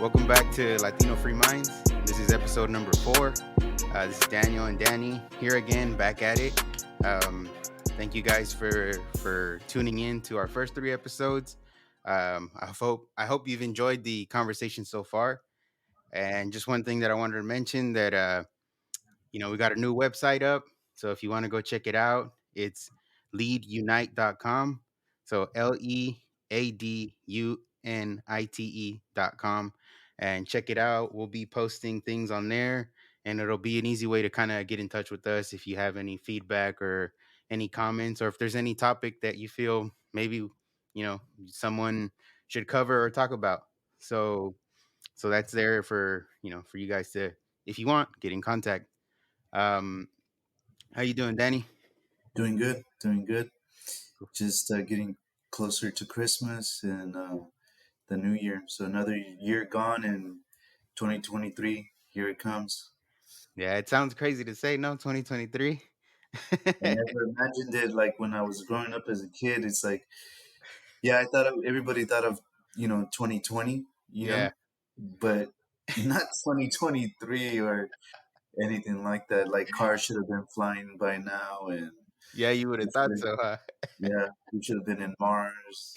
Welcome back to Latino Free Minds. This is episode number 4. This is Daniel and Danny here again, back at it. Thank you guys for tuning in to our first 3 episodes. I hope you've enjoyed the conversation so far. And just one thing that I wanted to mention that we got a new website up. So if you want to go check it out, it's leadunite.com. So leadunite.com. And check it out. We'll be posting things on there, and it'll be an easy way to kind of get in touch with us if you have any feedback or any comments, or if there's any topic that you feel maybe someone should cover or talk about. So that's there for you guys to, if you want, get in contact. um, how you doing, Danny? Doing good, doing good. Just getting closer to Christmas and the New Year. So another year gone, and 2023, here it comes. Yeah, it sounds crazy to say, no, 2023. I never imagined it. Like when I was growing up as a kid, it's like, yeah, everybody thought of 2020, Yeah, but not 2023 or anything like that. Like cars should have been flying by now, and yeah, you would we have thought should, so, huh? yeah, we should have been in Mars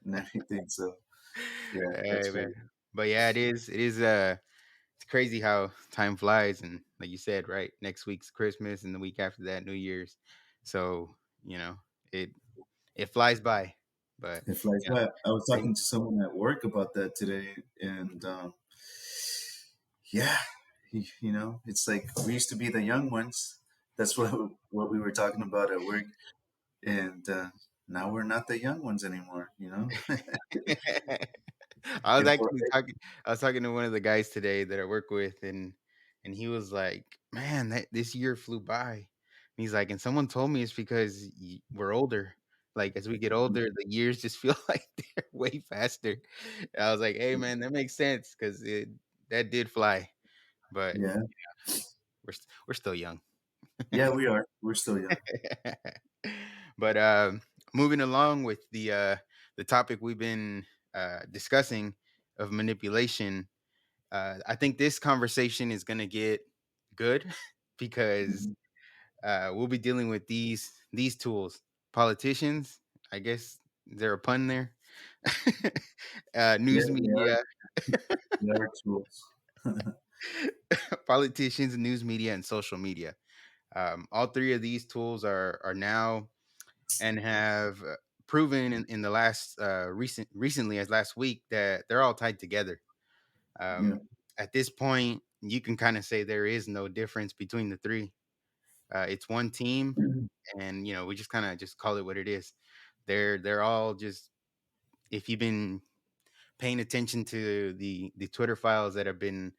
and everything. So yeah, that's Hey, man. crazy. But yeah, it is it's crazy how time flies, and like you said, right, next week's Christmas and the week after that New Year's. So you know it it flies by. But It flies yeah, by. I was thank talking to someone at work about that today, and yeah, it's like we used to be the young ones. That's what we were talking about at work, and now we're not the young ones anymore. I was And actually talking. I was talking to one of the guys today that I work with, and he was like, "Man, that this year flew by." And he's like, "And someone told me it's because we're older. Like as we get older, the years just feel like they're way faster." And I was like, "Hey, man, that makes sense because it that did fly, but yeah, we're still young." yeah, we are. We're still young. But moving along with the topic we've been discussing of manipulation, I think this conversation is going to get good because Mhm. we'll be dealing with these tools. Politicians, I guess, is there a pun there? Yeah, News they are. media, They are tools. politicians, news media, and social media. All three of these tools are now and have proven in the last recently as last week that they're all tied together. Yeah, At this point, you can kind of say there is no difference between the three. It's one team, and we just kind of just call it what it is. They're all just, if you've been paying attention to the Twitter files that have been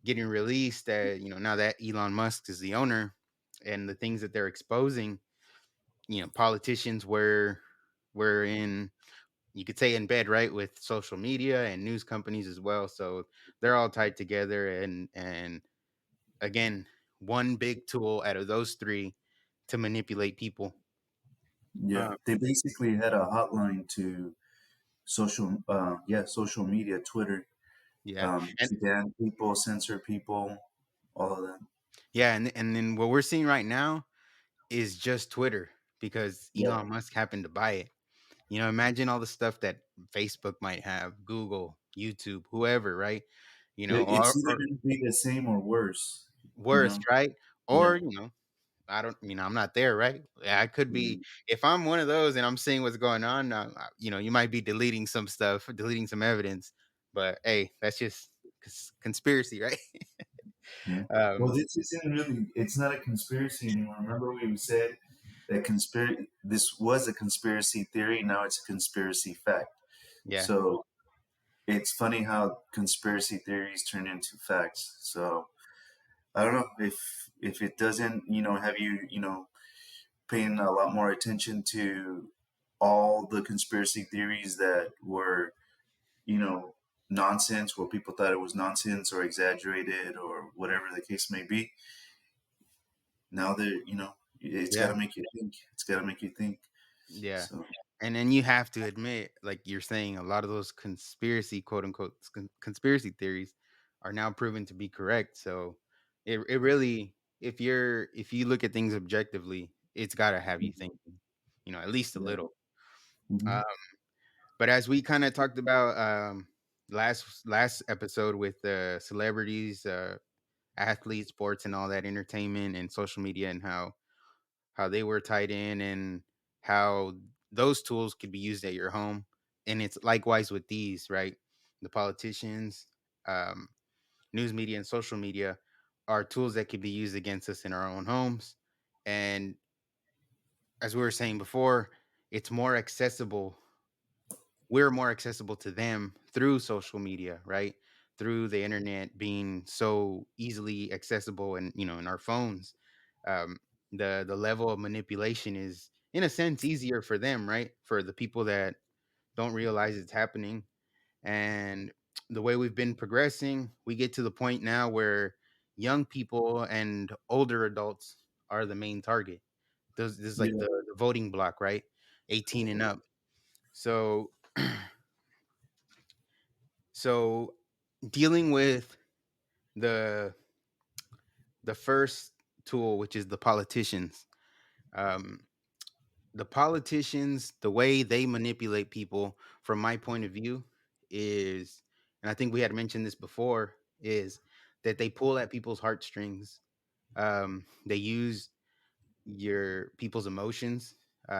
getting released, that now that Elon Musk is the owner, and the things that they're exposing, politicians were in, you could say, in bed, right, with social media and news companies as well. So they're all tied together, and again, one big tool out of those three to manipulate people. yeah. Uh, They basically had a hotline to social media, Twitter, yeah, and to ban people, censor people, all of that. yeah, and then what we're seeing right now is just Twitter because Yeah, Elon Musk happened to buy it. Imagine all the stuff that Facebook might have, Google, YouTube, whoever, right? it's either Or going to be the same or worse. You worse, know, right? yeah, Or I don't, I'm not there, right? Yeah, I could yeah, be, if I'm one of those and I'm seeing what's going on, you might be deleting some stuff, deleting some evidence, but hey, that's just conspiracy, right? yeah. Well, um, this isn't really. It's not a conspiracy anymore. Remember, we said that conspiracy. This was a conspiracy theory. Now it's a conspiracy fact. yeah, So it's funny how conspiracy theories turn into facts. So I don't know if it doesn't, have you, paying a lot more attention to all the conspiracy theories that were, you know, nonsense, where people thought it was nonsense or exaggerated or whatever the case may be. Now it's got yeah, to make you think. It's got to make you think. yeah. So. And then you have to admit, like you're saying, a lot of those conspiracy, quote unquote, conspiracy theories are now proven to be correct. So it really, if you look at things objectively, it's got to have you thinking, at least a Yeah. little. Hmm. Uh, but as we kind of talked about last episode with celebrities, athletes, sports, and all that entertainment and social media, and how they were tied in and how those tools could be used at your home. And it's likewise with these, right? The politicians, um, news media, and social media are tools that could be used against us in our own homes. And as we were saying before, it's more accessible. We're more accessible to them through social media, right? Through the internet being so easily accessible and in our phones. Um, the level of manipulation is in a sense easier for them, right? For the people that don't realize it's happening. And the way we've been progressing, we get to the point now where young people and older adults are the main target. This is like Yeah. the voting block, right? 18 and up. So so dealing with the the first tool, which is the politicians. Um, the politicians, the way they manipulate people, from my point of view, is, and I think we had mentioned this before, is that they pull at people's heartstrings. They use your people's emotions,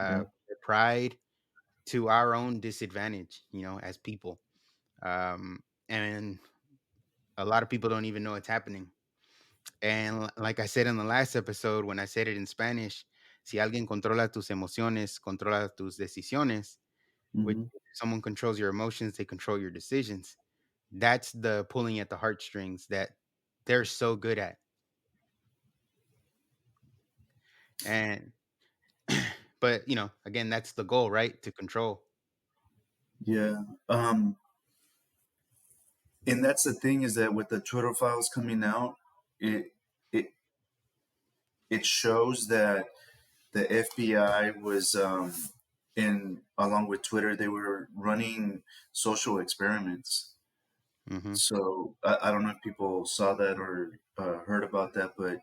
Yeah. their pride, to our own disadvantage. As people, and a lot of people don't even know it's happening. And like I said in the last episode, when I said it in Spanish, si alguien controla tus emociones, controla tus decisiones, which Hmm. if someone controls your emotions, they control your decisions. That's the pulling at the heartstrings that they're so good at. And but again, that's the goal, right? To control. Yeah. Um, and that's the thing is that with the Twitter files coming out, it it it shows that the FBI was in along with Twitter, they were running social experiments. Hmm. So I don't know if people saw that or heard about that, but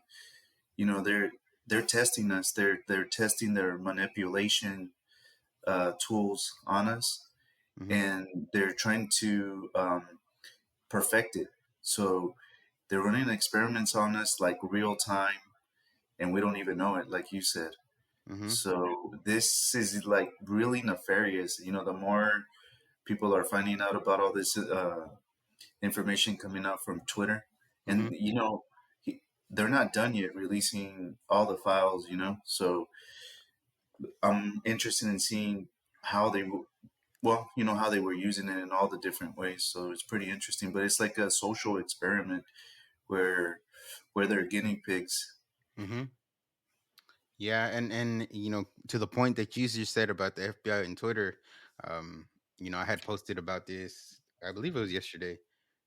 they're testing us. They're testing their manipulation tools on us, Hmm. and they're trying to perfect it. So they're running experiments on us like real time, and we don't even know it, like you said. Hmm. So this is like really nefarious. The more people are finding out about all this information coming out from Twitter, and Hmm. they're not done yet releasing all the files. So I'm interested in seeing how they well, how they were using it in all the different ways. So it's pretty interesting. But it's like a social experiment where they're guinea pigs. Hmm. Yeah, and to the point that you just said about the FBI and Twitter, I had posted about this, I believe it was yesterday,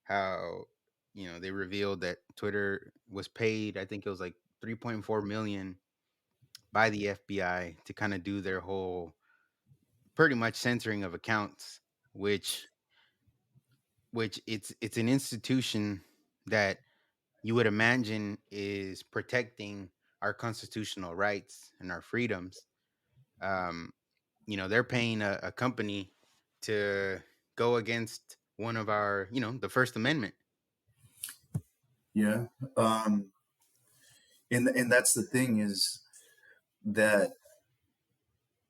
how they revealed that Twitter was paid, I think it was like 3.4 million by the FBI to kind of do their whole pretty much censoring of accounts, which it's an institution that you would imagine is protecting our constitutional rights and our freedoms. um, they're paying a company to go against one of our, the First Amendment. Yeah. Um, and that's the thing is that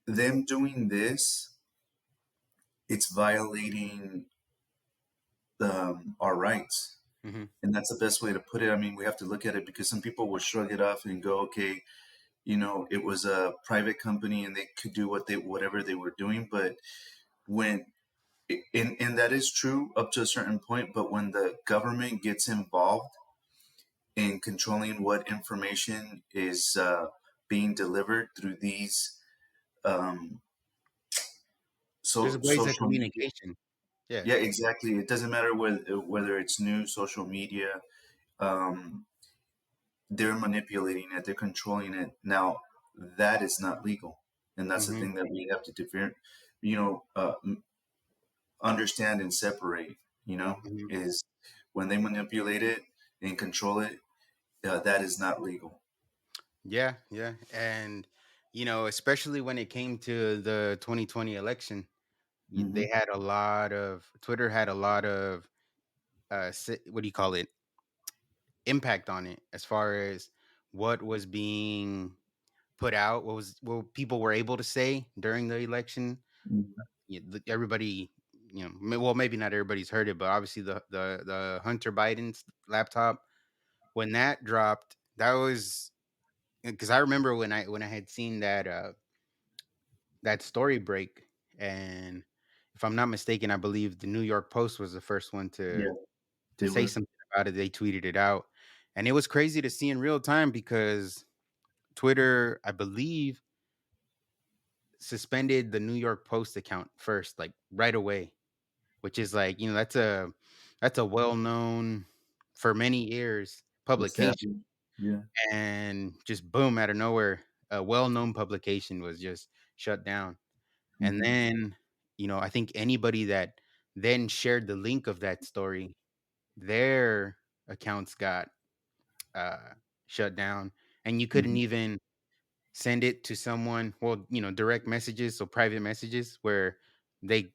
them doing this, it's violating our rights. Hmm. And that's the best way to put it. I mean, we have to look at it because some people will shrug it off and go, okay, it was a private company and they could do whatever they were doing. But when and that is true up to a certain point, but when the government gets involved in controlling what information is being delivered through these um, There's ways of social media. communication. Yeah. Yeah, exactly. It doesn't matter whether it's news, social media. Um, they're manipulating it. They're controlling it. Now that is not legal, and that's the Hmm. thing that we have to you know, understand and separate, Mhm. is when they manipulate it and control it, that is not legal. Yeah, yeah, and especially when it came to the 2020 election, Hmm. they had a lot of Twitter had a lot of what do you call it, impact on it as far as what was being put out, what people were able to say during the election. Hmm. Everybody, well, maybe not everybody's heard it, but obviously the Hunter Biden's laptop, when that dropped, that was because I remember when I had seen that story break, and if I'm not mistaken, I believe the New York Post was the first one to Yeah, to they say were. something about it. They tweeted it out, and it was crazy to see in real time because Twitter, I believe, suspended the New York Post account first, like right away, which is like, that's a well-known for many years publication, Established. Yeah. and just boom, out of nowhere, a well-known publication was just shut down. And Hmm. then, I think anybody that then shared the link of that story, their accounts got uh shut down, and you couldn't Hmm. even send it to someone, well, direct messages, so private messages where they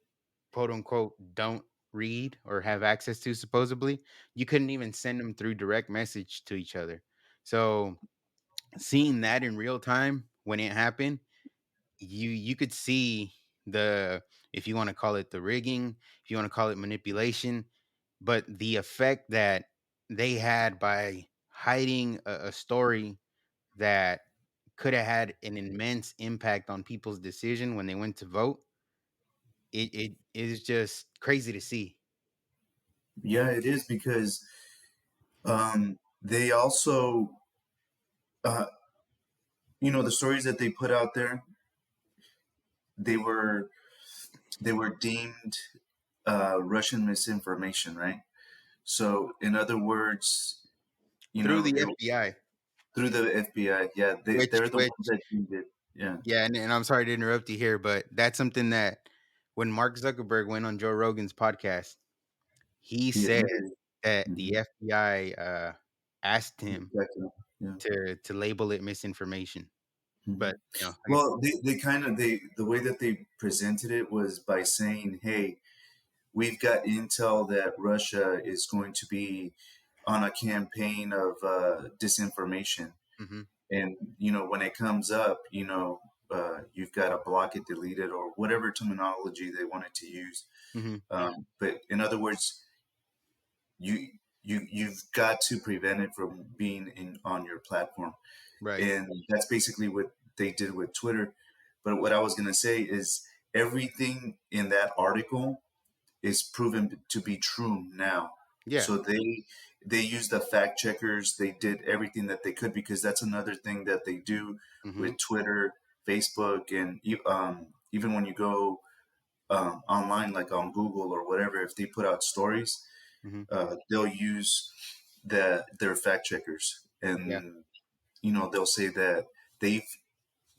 quote unquote don't read or have access to, supposedly. You couldn't even send them through direct message to each other. So seeing that in real time when it happened, you could see the, if you want to call it the rigging, if you want to call it manipulation, but the effect that they had by hiding a story that could have had an immense impact on people's decision when they went to vote. It is just crazy to see. Yeah, it is because they also, uh, the stories that they put out there, they were they were deemed Russian misinformation, right? So, in other words, Through the it FBI, through the FBI. Yeah, which they're the which ones that deemed it. Yeah, yeah, and I'm sorry to interrupt you here, but that's something that when Mark Zuckerberg went on Joe Rogan's podcast, he he said admitted it. that Hmm. the FBI asked him Exactly. Yeah. to label it misinformation. Hmm. But I guess. Well, they kind of they the way that they presented it was by saying, "Hey, we've got intel that Russia is going to be on a campaign of disinformation, Hmm. and when it comes up, you've got to block it, delete it, or whatever terminology they wanted to use. Hmm. But in other words, you you've got to prevent it from being in on your platform, Right. and that's basically what they did with Twitter. But what I was going to say is everything in that article is proven to be true now. Yeah. So they used the fact checkers. They did everything that they could because that's another thing that they do Hmm. with Twitter, Facebook, and even when you go online, like on Google or whatever, if they put out stories, Hmm. they'll use their fact checkers, Yeah. and they'll say that they've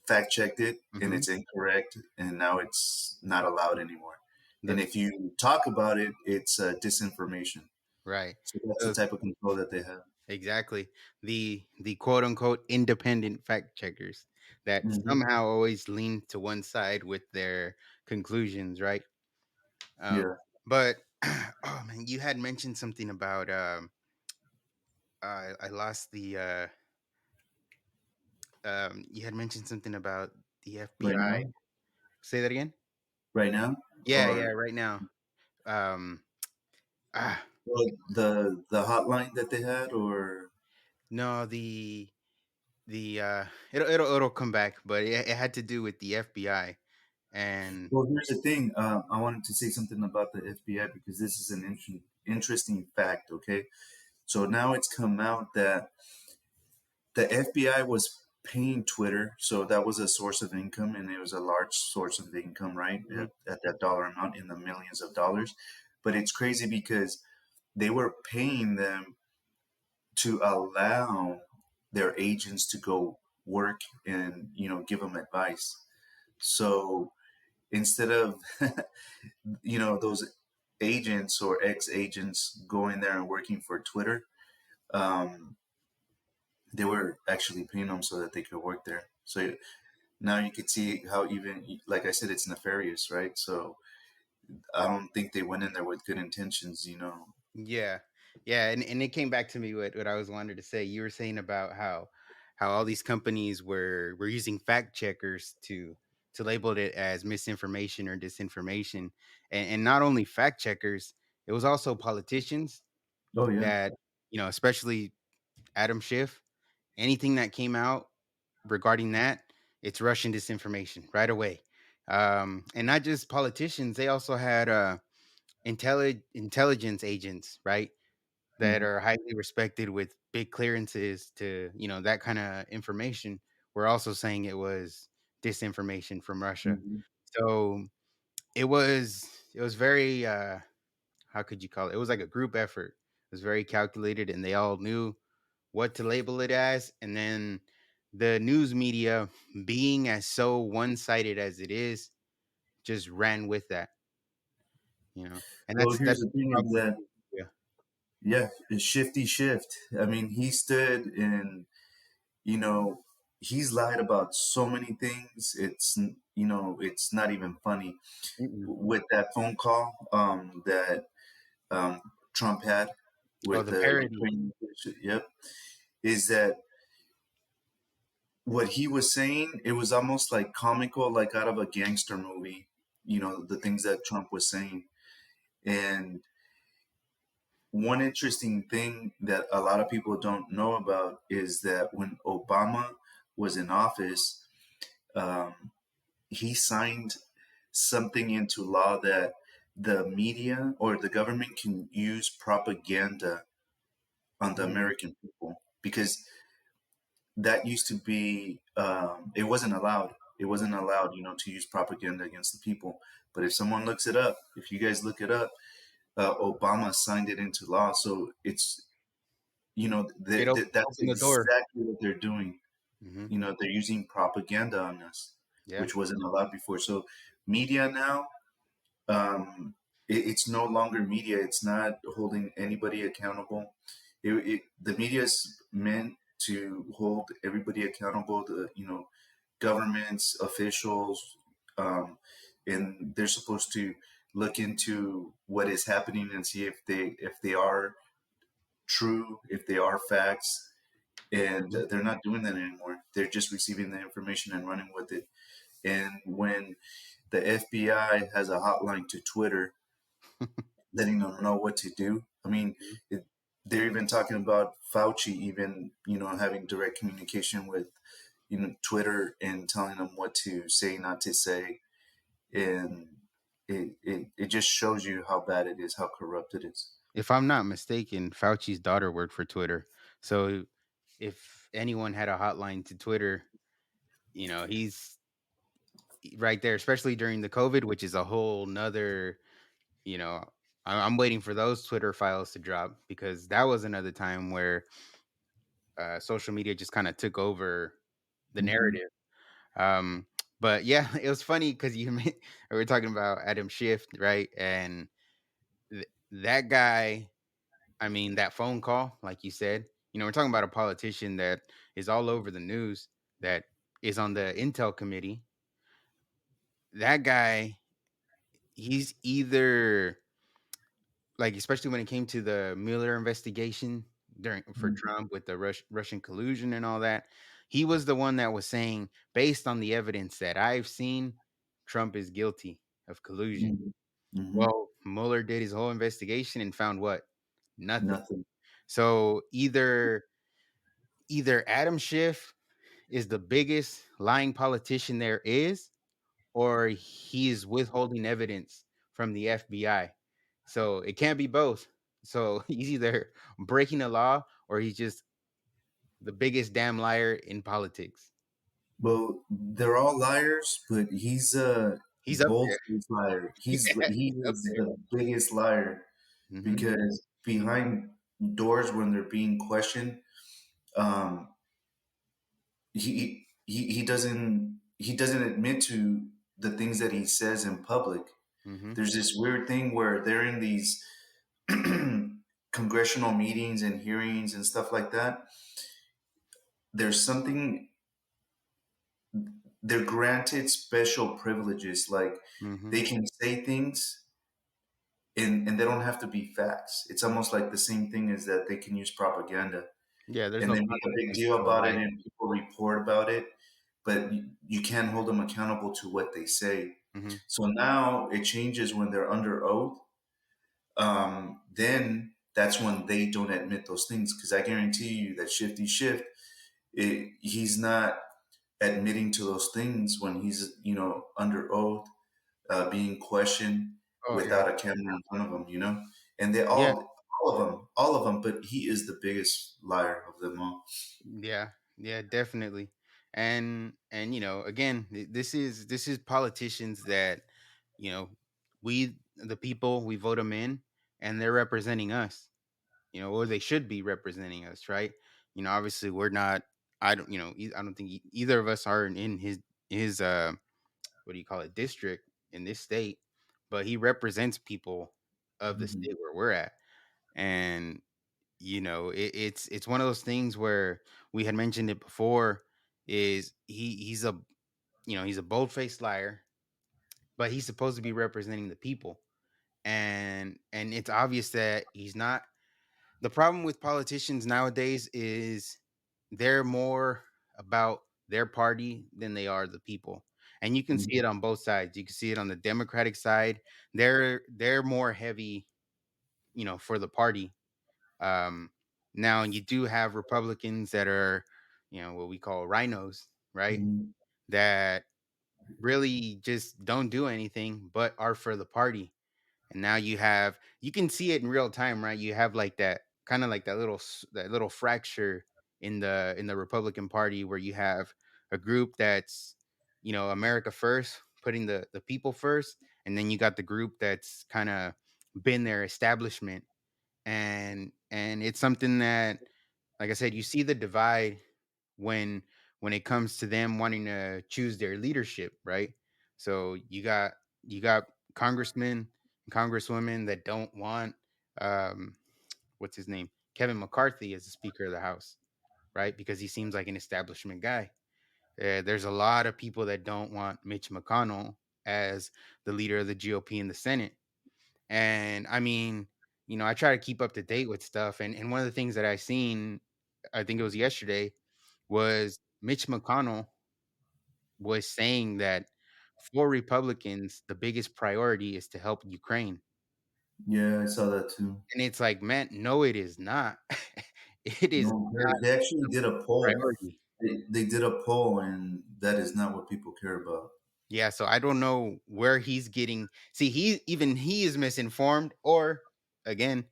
fact checked it and Hmm. it's incorrect, and now it's not allowed anymore. And The if you talk about it, it's disinformation. right. So that's the So type of control that they have. exactly. The quote unquote independent fact checkers that Hmm. somehow always lean to one side with their conclusions, right? Um, Yeah. but oh man, you had mentioned something about I lost the you had mentioned something about the Right FBI. now, Say that again? right now, Yeah, yeah, or right now. Um ah well, the hotline that they had, or no, the it'll come back, but it had to do with the FBI. And well, here's the thing. I wanted to say something about the FBI because this is an interesting fact. Okay, so now it's come out that the FBI was paying Twitter, so that was a source of income, and it was a large source of income, right? mhm, At that dollar amount in the millions of dollars. But it's crazy because they were paying them to allow their agents to go work and give them advice. So instead of those agents or ex-agents going there and working for Twitter, um, they were actually paying them so that they could work there. So now you could see how, even like I said, it's nefarious, right? So I don't think they went in there with good intentions. Yeah. Yeah, and it came back to me what I was wanted to say. You were saying about how all these companies were using fact checkers to label it as misinformation or disinformation. And not only fact checkers, it was also politicians Oh yeah. that, especially Adam Schiff, anything that came out regarding that, it's Russian disinformation right away. And not just politicians, they also had intelligence agents, right? That Hmm. are highly respected with big clearances to, that kind of information. We're also saying it was disinformation from Russia. Hmm. So it was very how could you call it? It was like a group effort. It was very calculated and they all knew what to label it as. And then the news media, being as so one-sided as it is, just ran with that. And Well, that's here's the the thing is problem that, with the media. yeah, it's shifty shift. I mean, he stood and, you know, he's lied about so many things. It's not even funny. Mm-mm. With that phone call that um, Trump had Oh, with the the parody. Ukraine, yep, is that what he was saying? It was almost like comical, like out of a gangster movie. The things that Trump was saying. And one interesting thing that a lot of people don't know about is that when Obama was in office, um, he signed something into law that the media or the government can use propaganda on the Mm, American people, because that used to be, it wasn't allowed. It wasn't allowed, to use propaganda against the people. But if someone looks it up, if you guys look it up, Obama signed it into law. So it's, it that's opened the door. exactly what they're doing. Mhm. They're using propaganda on us, Yeah. which wasn't allowed before. So media now, it's no longer media. It's not holding anybody accountable. The media is meant to hold everybody accountable. Governments, officials, and they're supposed to look into what is happening and see if they are true, if they are facts. And Mhm. they're not doing that anymore. They're just receiving the information and running with it. And when the FBI has a hotline to Twitter, letting them know what to do. I mean, they're even talking about Fauci, even having direct communication with Twitter and telling them what to say, not to say, and it just shows you how bad it is, how corrupt it is. If I'm not mistaken, Fauci's daughter worked for Twitter. So if anyone had a hotline to Twitter, he's right there, especially during the COVID, which is a whole nother, you know, I'm waiting for those Twitter files to drop because that was another time where social media just kind of took over the Hmm. narrative. Um, but yeah, it was funny because we were talking about Adam Schiff, right? And that guy, I mean, that phone call, like you said, we're talking about a politician that is all over the news, that is on the Intel committee. That guy, he's either like, especially when it came to the Mueller investigation during for Trump with the Russian collusion and all that, he was the one that was saying, based on the evidence that I've seen, Trump is guilty of collusion. Hmm. Hmm. Well, Mueller did his whole investigation and found what? Nothing. Nothing. So either Adam Schiff is the biggest lying politician there is, or he's withholding evidence from the FBI. So it can't be both. So he's either breaking the law or he's just the biggest damn liar in politics. Well, they're all liars, but he's a He's up there. bold-faced liar. Yeah, He he's up is there. the biggest liar, Hmm. because behind doors, when they're being questioned, um, he doesn't admit to the things that he says in public. Mhm. There's this weird thing where they're in these congressional meetings and hearings and stuff like that. There's something, they're granted special privileges, like Mhm. they can say things and they don't have to be facts. It's almost like the same thing as that they can use propaganda Yeah, there's and no then make a big consequences deal for about it lying. and people report about it, but you can't hold them accountable to what they say. Mhm. So now it changes when they're under oath. Then that's when they don't admit those things, because I guarantee you that Shifty Shift, he's not admitting to those things when he's under oath, being questioned Oh, yeah. without a camera in front of him, and they Yeah. all of them, but he is the biggest liar of them all. Yeah, yeah, definitely. And again, this is politicians that, you know, we the people, we vote them in, and they're representing us. Or they should be representing us, right? Obviously we're not. I don't. I don't think either of us are in his what do you call it, district in this state, but he represents people of the Mhm. state where we're at. And it's one of those things where we had mentioned it before. Is he's a bold-faced liar, but he's supposed to be representing the people, and it's obvious that he's not. The problem with politicians nowadays is they're more about their party than they are the people, and you can see Mhm. it on both sides. You can see it on the Democratic side. They're more heavy, for the party. um, Now you do have Republicans that are, what we call rhinos, right? Mhm. That really just don't do anything but are for the party. And now you can see it in real time, right? You have like that kind of like that little fracture in the Republican Party, where you have a group that's, America first, putting the people first, and then you got the group that's kind of been their establishment. And it's something that, like I said, you see the divide when when it comes to them wanting to choose their leadership, right? So you got congressmen and congresswomen that don't want, um what's his name, Kevin McCarthy, as the Speaker of the House, right? Because he seems like an establishment guy. There's a lot of people that don't want Mitch McConnell as the leader of the GOP in the Senate. And I mean, I try to keep up to date with stuff. And one of the things that I seen, I think it was yesterday, was Mitch McConnell was saying that for Republicans, the biggest priority is to help Ukraine. Yeah, I saw that too. And it's like, man, no, it is not. It is No, not they actually the did a poll. priority. They did a poll, and that is not what people care about. Yeah, so I don't know where he's getting. See, he is misinformed, or again,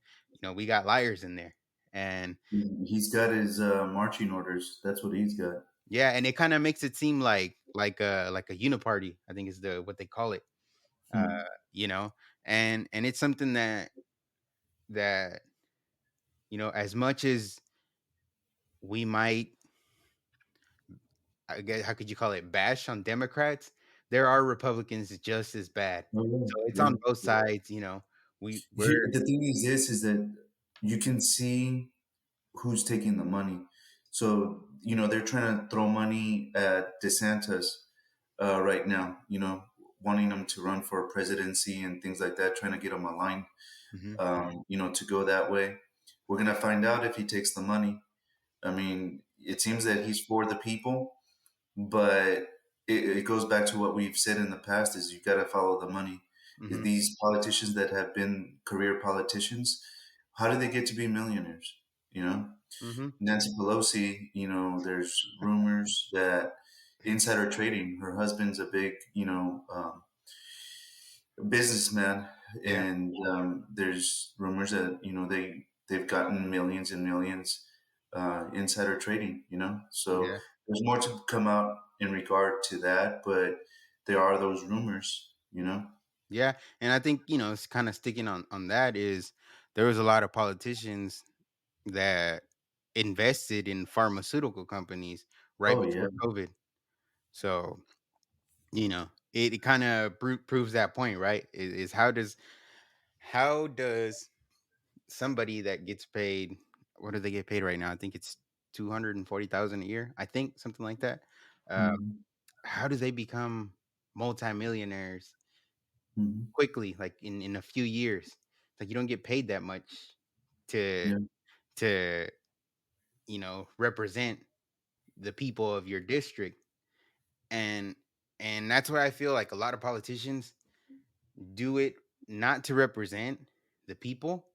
we got liars in there. And He's got his marching orders. That's what he's got. yeah, and it kind of makes it seem like a uniparty, I think is the what they call it. Uh, Hmm. you know, and it's something that as much as we might, I guess, how could you call it, bash on Democrats, there are Republicans just as bad. Oh, So it's yeah, on both yeah. sides. Here, We're the thing is this, is that you can see who's taking the money. So, they're trying to throw money at DeSantis right now, wanting him to run for presidency and things like that, trying to get him aligned, Mhm, to go that way. We're going to find out if he takes the money. I mean, it seems that he's for the people, but it goes back to what we've said in the past: is you got to follow the money. mhm, These politicians that have been career politicians, how do they get to be millionaires? You know, mhm. Nancy Pelosi. There's rumors that insider trading. Her husband's a big, businessman, Yeah, and there's rumors that they've gotten millions and millions insider trading. So yeah, there's more to come out in regard to that, but there are those rumors. yeah, and I think, it's kinda sticking on that is there was a lot of politicians that invested in pharmaceutical companies right Oh yeah. before COVID. So, it kind of proves that point, right? Is how does somebody that gets paid, what do they get paid right now? I think it's 240,000 a year. I think something like that. Uh, Mhm, how do they become multimillionaires mhm. quickly, like in a few years? Like you don't get paid that much to Yeah, to represent the people of your district, and that's what I feel like a lot of politicians do it, not to represent the people,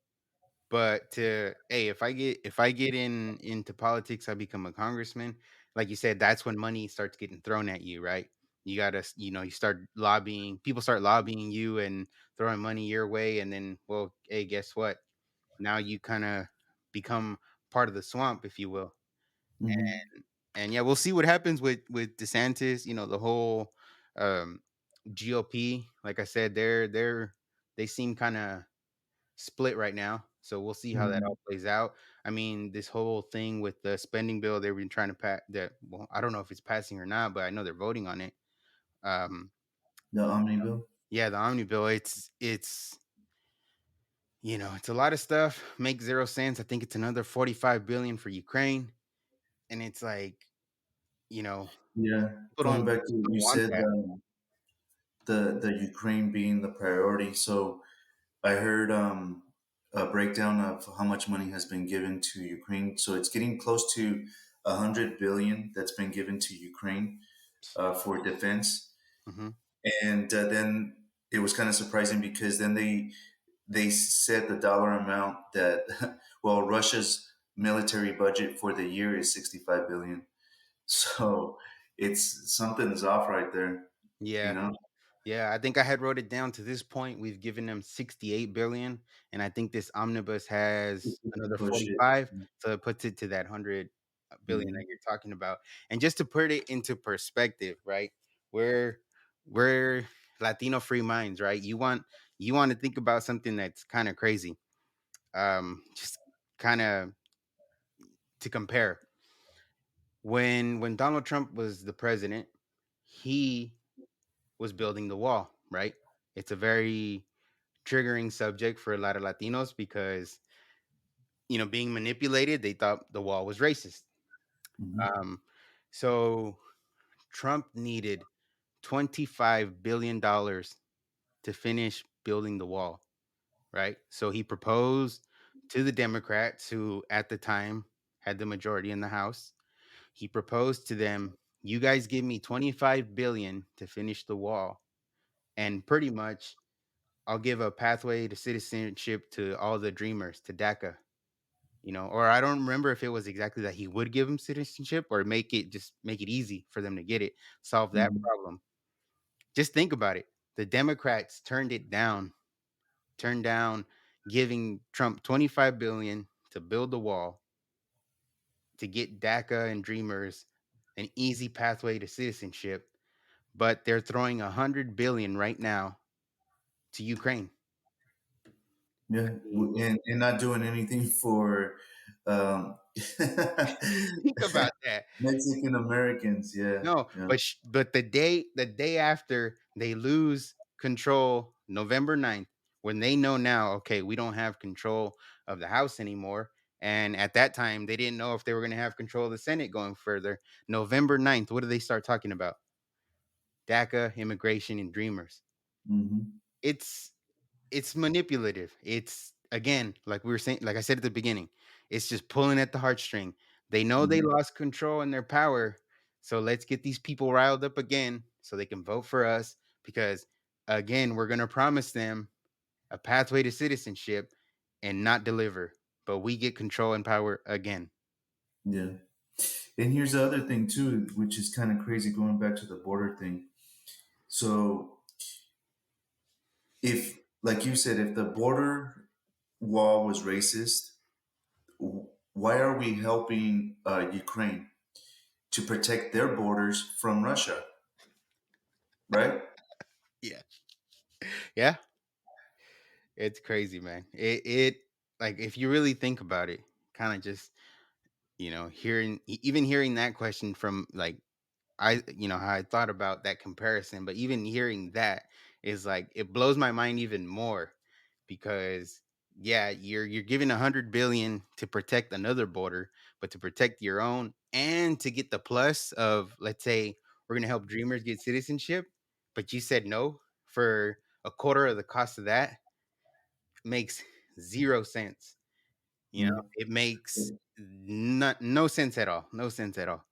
but to, hey, if I get into politics, I become a congressman. Like you said, that's when money starts getting thrown at you, right? You gotta, you start lobbying. People start lobbying you and throwing money your way, and then, well, hey, guess what? Now you kind of become part of the swamp, if you will. mhm. And yeah, we'll see what happens with DeSantis. The whole um, GOP. Like I said, they seem kind of split right now. So we'll see how that Mhm. all plays out. I mean, this whole thing with the spending bill they've been trying to pass. That, well, I don't know if it's passing or not, but I know they're voting on it. Um, The Omni Bill? yeah, the Omni bill. It's a lot of stuff. Makes zero sense. I think it's another 45 billion for Ukraine, and it's like, you know, Yeah. people Going don't back to what you want said, that. the Ukraine being the priority. So I heard a breakdown of how much money has been given to Ukraine. So it's getting close to 100 billion that's been given to Ukraine for defense. Hmm. And then it was kind of surprising because then they said the dollar amount that well, Russia's military budget for the year is 65 billion. So it's something's off right there, you Yeah. know. Yeah, I think I had wrote it down. To this point, we've given them 68 billion, and I think this omnibus has another Push it. 45, so it puts it to that 100 billion that Mhm. you're talking about. And just to put it into perspective, right? We're Latino free minds, right? You want to think about something that's kind of crazy. Just kind of to compare. When Donald Trump was the president, he was building the wall, right? It's a very triggering subject for a lot of Latinos because, being manipulated, they thought the wall was racist. Mhm. Um, so Trump needed $25 billion to finish building the wall, right? So he proposed to the Democrats, who at the time had the majority in the House. He proposed to them, "You guys give me 25 billion to finish the wall, and pretty much I'll give a pathway to citizenship to all the dreamers, to DACA." Or I don't remember if it was exactly that he would give them citizenship or make it easy for them to get it, solve that Mhm. problem. Just think about it. The Democrats turned down giving Trump 25 billion to build the wall, to get DACA and dreamers an easy pathway to citizenship, but they're throwing 100 billion right now to Ukraine. I Yeah, mean, and not doing anything for um, think about that. Mexican Americans. Yeah, No, yeah. but the day after they lose control, November 9th, when they know now, okay, we don't have control of the House anymore. And at that time, they didn't know if they were going to have control of the Senate going further. November 9th, what do they start talking about? DACA, immigration, and dreamers. Hmm. It's it's manipulative. It's, again, like we were saying, like I said at the beginning, it's just pulling at the heartstring. They know they Hmm. lost control and their power, so let's get these people riled up again so they can vote for us, because again, we're going to promise them a pathway to citizenship and not deliver, but we get control and power again. Yeah, and here's the other thing too, which is kind of crazy. Going back to the border thing. So if, like you said, if the border wall was racist, why are we helping Ukraine to protect their borders from Russia? Right? Yeah. Yeah, it's crazy, man. It like, if you really think about it, kind of just, hearing that question from, like, how I thought about that comparison, but even hearing that is like it blows my mind even more because yeah, you're giving 100 billion to protect another border, but to protect your own and to get the plus of, let's say, we're gonna help dreamers get citizenship, but you said no for a quarter of the cost of that makes 0 sense. Mm. It makes no sense at all. No sense at all.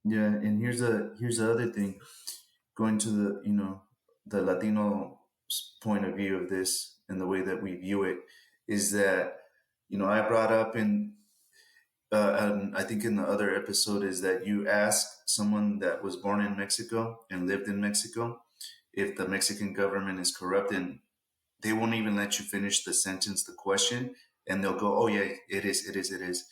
Yeah, and here's the other thing. Going to the the Latino point of view of this and the way that we view it is that I brought up and I think in the other episode is that you ask someone that was born in Mexico and lived in Mexico if the Mexican government is corrupt, and they won't even let you finish the sentence, the question, and they'll go, "Oh yeah, it is, it is, it is."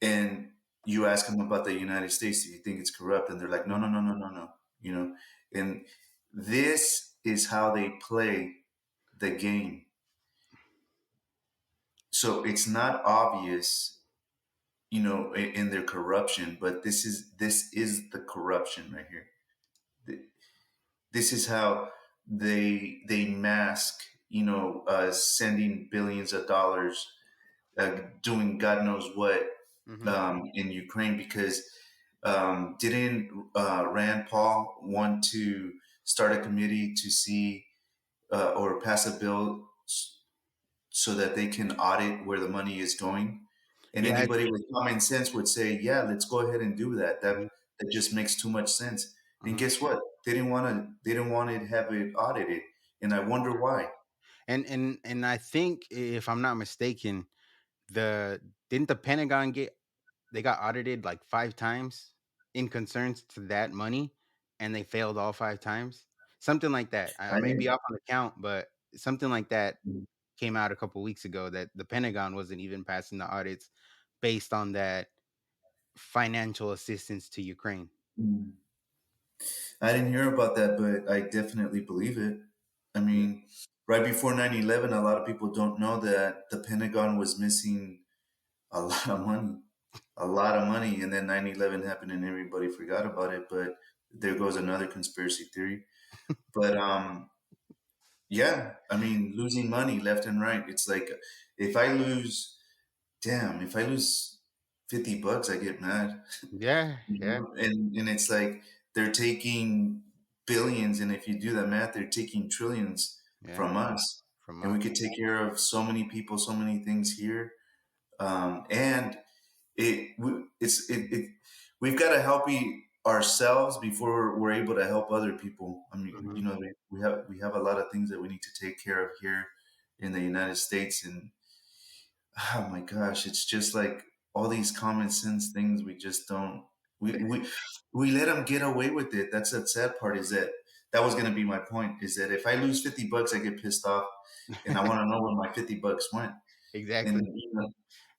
And you ask them about the United States, do you think it's corrupt? And they're like, no, no, no, no, no, no. And this is how they play the game. So it's not obvious, in their corruption, but this is the corruption right here. This is how they mask, sending billions of dollars, doing God knows what Mhm. in Ukraine because didn't Rand Paul want to start a committee to see or pass a bill so that they can audit where the money is going? And Yeah, anybody with common sense would say, "Yeah, let's go ahead and do that. That mhm, that just makes too much sense." And mhm. guess what? They didn't want to have it audited, and I wonder why. And I think if I'm not mistaken, the didn't the Pentagon get they got audited like 5 times in concerns to that money, and they failed all 5 times? Something like that. I I may be didn't. off on the count, but something like that came out a couple weeks ago that the Pentagon wasn't even passing the audits based on that financial assistance to Ukraine. Mm. I didn't hear about that, but I definitely believe it. I Yeah. mean, right before 9/11, a lot of people don't know that the Pentagon was missing a lot of money, a lot of money. And then 9/11 happened and everybody forgot about it. But there goes another conspiracy theory. But yeah, I mean, losing money left and right. It's like if I lose, damn, if I lose $50, I get mad. Yeah, yeah, And it's like they're taking billions, and if you do the math, they're taking trillions yeah, from us, from and we us. could take care of so many people, so many things here. And we've got to help ourselves before we're able to help other people. I mean, Mhm. we have a lot of things that we need to take care of here in the United States, and oh my gosh, it's just like all these common sense things we just don't we let them get away with it. That's the sad part is that was going to be my point is that if I lose $50, I get pissed off and I want to know where my $50 went. And Exactly.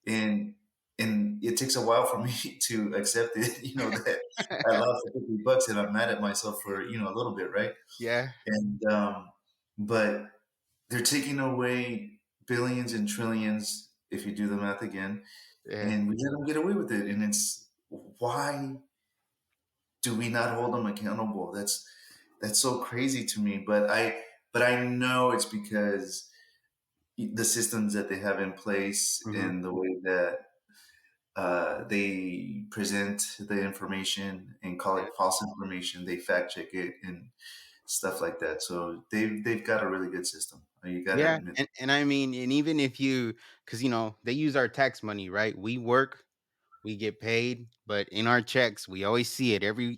and and it takes a while for me to accept it, that I lost the $50 and I'm mad at myself for, a little bit, right? Yeah, And but they're taking away billions and trillions if you do the math again, yeah. and we let them get away with it. And it's why do we not hold them accountable? That's so crazy to me. But I know it's because the systems that they have in place Mhm. and the way that they present the information and call Yeah. it false information. They fact check it and stuff like that. So they've got a really good system. You got to Yeah, admit. and I mean, and even if you, because they use our tax money, right? We work, we get paid, but in our checks, we always see it every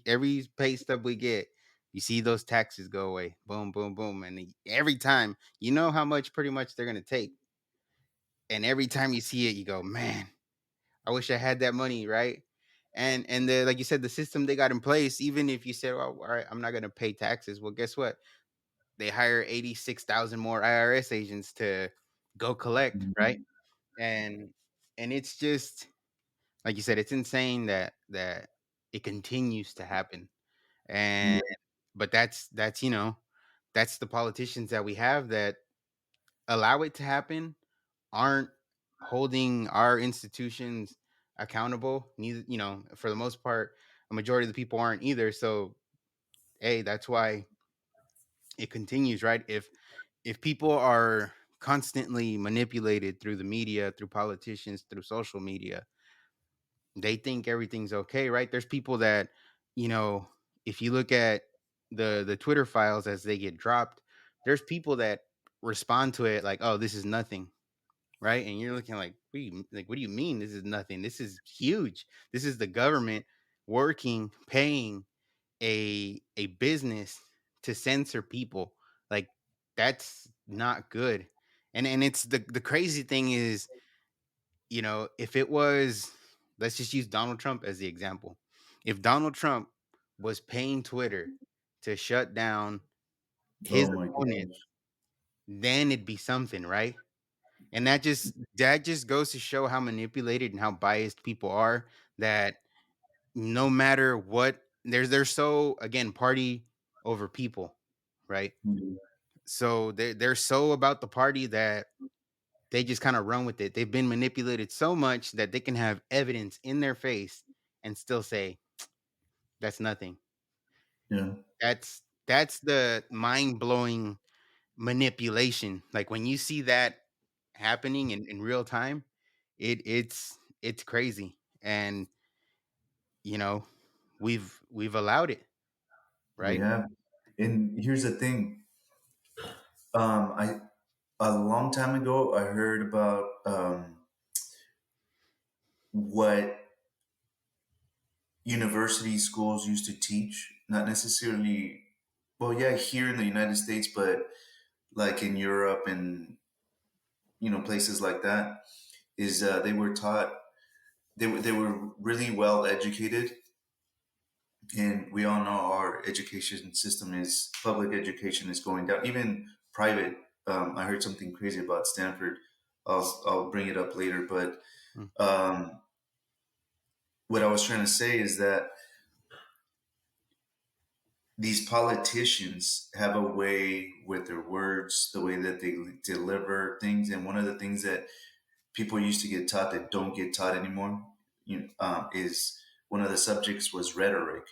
pay stub we get. You see those taxes go away, boom, boom, boom, and every time you know how much pretty much they're gonna take, and every time you see it, you go, man, I wish I had that money, right? And the like you said, the system they got in place, even if you said, well, all right, I'm not gonna pay taxes. Well, guess what? They hire 86,000 more IRS agents to go collect, right? Mhm. And and it's just like you said, it's insane that it continues to happen. And Yeah. but that's the politicians that we have that allow it to happen aren't holding our institutions accountable. Neither, for the most part, a majority of the people aren't either. So, hey, that's why it continues, right? If people are constantly manipulated through the media, through politicians, through social media, they think everything's okay, right? There's people that, you know, if you look at the Twitter files as they get dropped, there's people that respond to it like, "Oh, this is nothing." Right? And you're looking like, what do you mean this is nothing? This is huge. This is the government working, paying a business to censor people. Like that's not good. And it's the crazy thing is, if it was, let's just use Donald Trump as the example. If Donald Trump was paying Twitter to shut down his Oh my opponent, gosh. then it'd be something, right? And that just goes to show how manipulated and how biased people are, that no matter what, they're so, again, party over people, right? Mhm. So they're so about the party that they just kind of run with it. They've been manipulated so much that they can have evidence in their face and still say that's nothing. Yeah. That's the mind-blowing manipulation. Like when you see that happening in real time, it's crazy. And you know, we've allowed it, We right? have. And here's the thing. I a long time ago I heard about what university schools used to teach. Not necessarily, well, yeah, here in the United States, but like in Europe and places like that. Is they were taught they were really well educated, and we all know our education system is public education is going down, even private. I heard something crazy about Stanford. I'll bring it up later, but Mm, um, what I was trying to say is that these politicians have a way with their words, the way that they deliver things, and one of the things that people used to get taught that don't get taught anymore, is one of the subjects was rhetoric.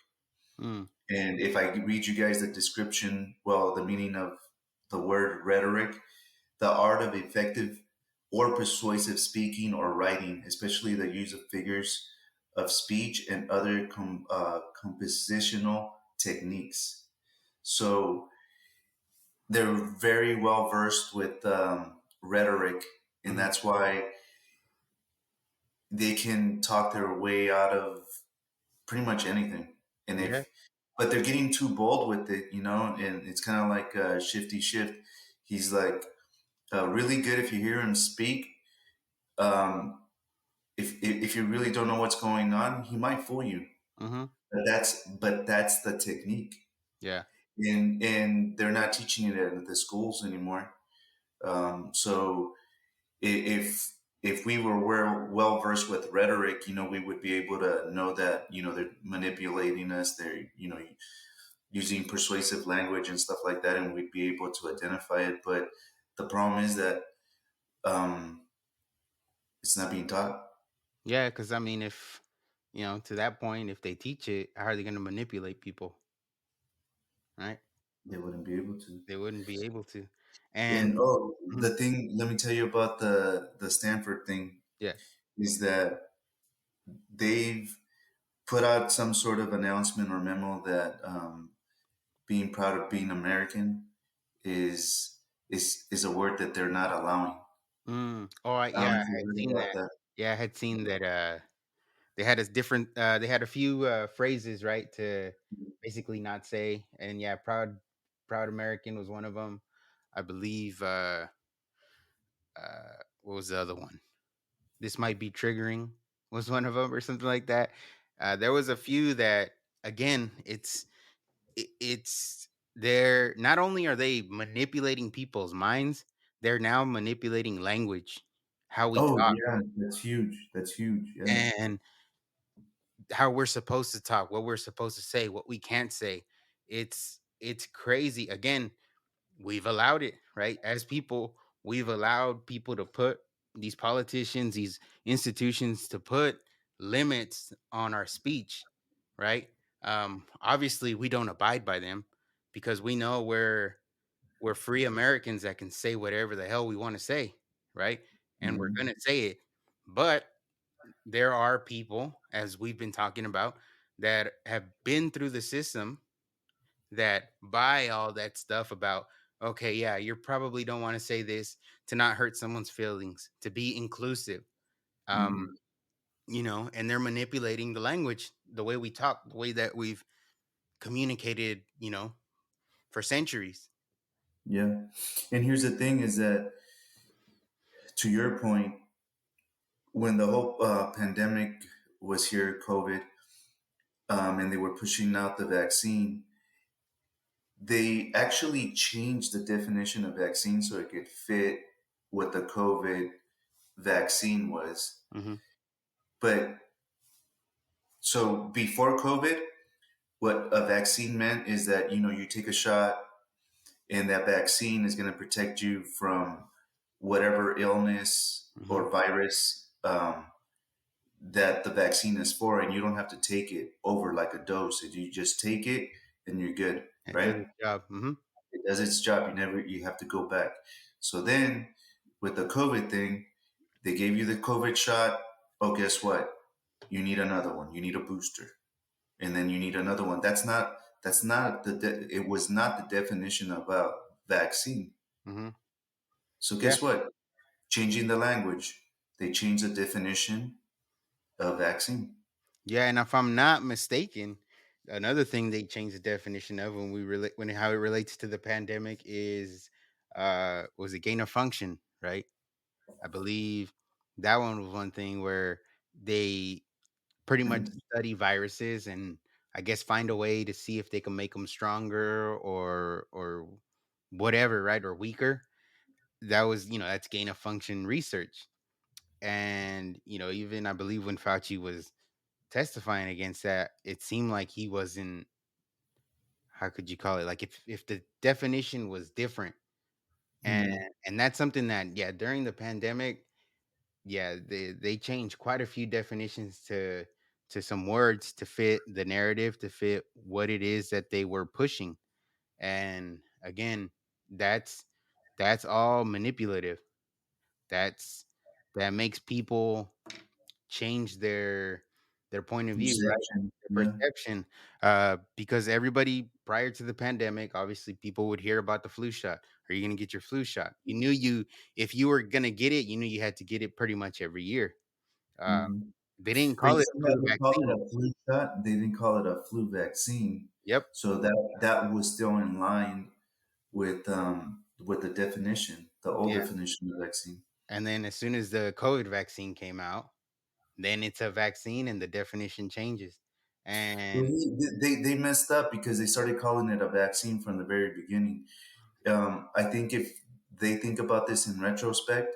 mm, And if I read you guys the description, well, the meaning of the word rhetoric, the art of effective or persuasive speaking or writing, especially the use of figures of speech and other compositional techniques. So they're very well versed with rhetoric, and mhm. that's why they can talk their way out of pretty much anything. And Yeah. but they're getting too bold with it, and it's kind of like Shifty Shift. He's like really good if you hear him speak. Um, if you really don't know what's going on, he might fool you. Mhm. But that's the technique, Yeah. and they're not teaching it at the schools anymore. So if we were well versed with rhetoric, we would be able to know that they're manipulating us. They're using persuasive language and stuff like that, and we'd be able to identify it. But the problem is that um, it's not being taught. Yeah, because I mean, if to that point, if they teach it, how are they going to manipulate people, right? They wouldn't be able to. They wouldn't be able to. And And oh, mhm, the thing. Let me tell you about the Stanford thing. yeah. Is that they've put out some sort of announcement or memo that being proud of being American is a word that they're not allowing. Oh, I don't yeah, know I if you had heard seen about that. that. Yeah, I had seen that. They had a different. They had a few phrases, right, to basically not say. And yeah, proud American was one of them. I believe. What was the other one? This might be triggering was one of them, or something like that. There was a few that, again, it's they're not only are they manipulating people's minds, they're now manipulating language, how we Oh talk, yeah, that's huge. That's huge. Yeah. and how we're supposed to talk, what we're supposed to say, what we can't say. It's crazy. Again, we've allowed it, right? As people, we've allowed people to put these politicians, these institutions to put limits on our speech, right? Obviously, we don't abide by them because we know we're free Americans that can say whatever the hell we want to say, right? And we're Mhm. gonna say it. But there are people, as we've been talking about, that have been through the system that buy all that stuff about, okay, yeah, you probably don't want to say this to not hurt someone's feelings, to be inclusive. Um, Mhm. and they're manipulating the language, the way we talk, the way that we've communicated, for centuries. Yeah. And here's the thing is that, to your point, when the whole pandemic was here, COVID, and they were pushing out the vaccine, they actually changed the definition of vaccine so it could fit what the COVID vaccine was. Hmm. But so before COVID, what a vaccine meant is that, you take a shot and that vaccine is going to protect you from whatever illness Hmm. or virus that the vaccine is for, and you don't have to take it over like a dose. If you just take it, then you're good, It does right? its job. Hmm. It does its job. You have to go back. So then with the COVID thing, they gave you the COVID shot. Oh, guess what? You need another one. You need a booster, and then you need another one. That's not it was not the definition of a vaccine. Hmm. So Yeah. guess what? Changing the language, they changed the definition of vaccine. Yeah, and if I'm not mistaken, another thing they changed the definition of when we relate when how it relates to the pandemic is was it gain of function, right? I believe that one was one thing where they pretty much study viruses and I guess find a way to see if they can make them stronger or whatever, right? Or weaker. That was, that's gain of function research. And, even I believe when Fauci was testifying against that, it seemed like he wasn't, how could you call it? Like if the definition was different. And Yeah. and that's something that, yeah, during the pandemic, yeah, they changed quite a few definitions to some words to fit the narrative, to fit what it is that they were pushing. And again, that's that's all manipulative. That's that makes people change their point of view, right? Perception. Their Yeah. perception. Because everybody prior to the pandemic, obviously people would hear about the flu shot. Are you gonna get your flu shot? You knew you if you were gonna get it, you knew you had to get it pretty much every year. Uh, Hmm. they didn't But call you it a see how flu they called it vaccine. a flu shot? They didn't call it a flu vaccine. Yep. So that was still in line with the definition, the old Yeah. definition of vaccine. And then as soon as the COVID vaccine came out, then it's a vaccine and the definition changes. Well, And they messed up because they started calling it a vaccine from the very beginning. I think if they think about this in retrospect,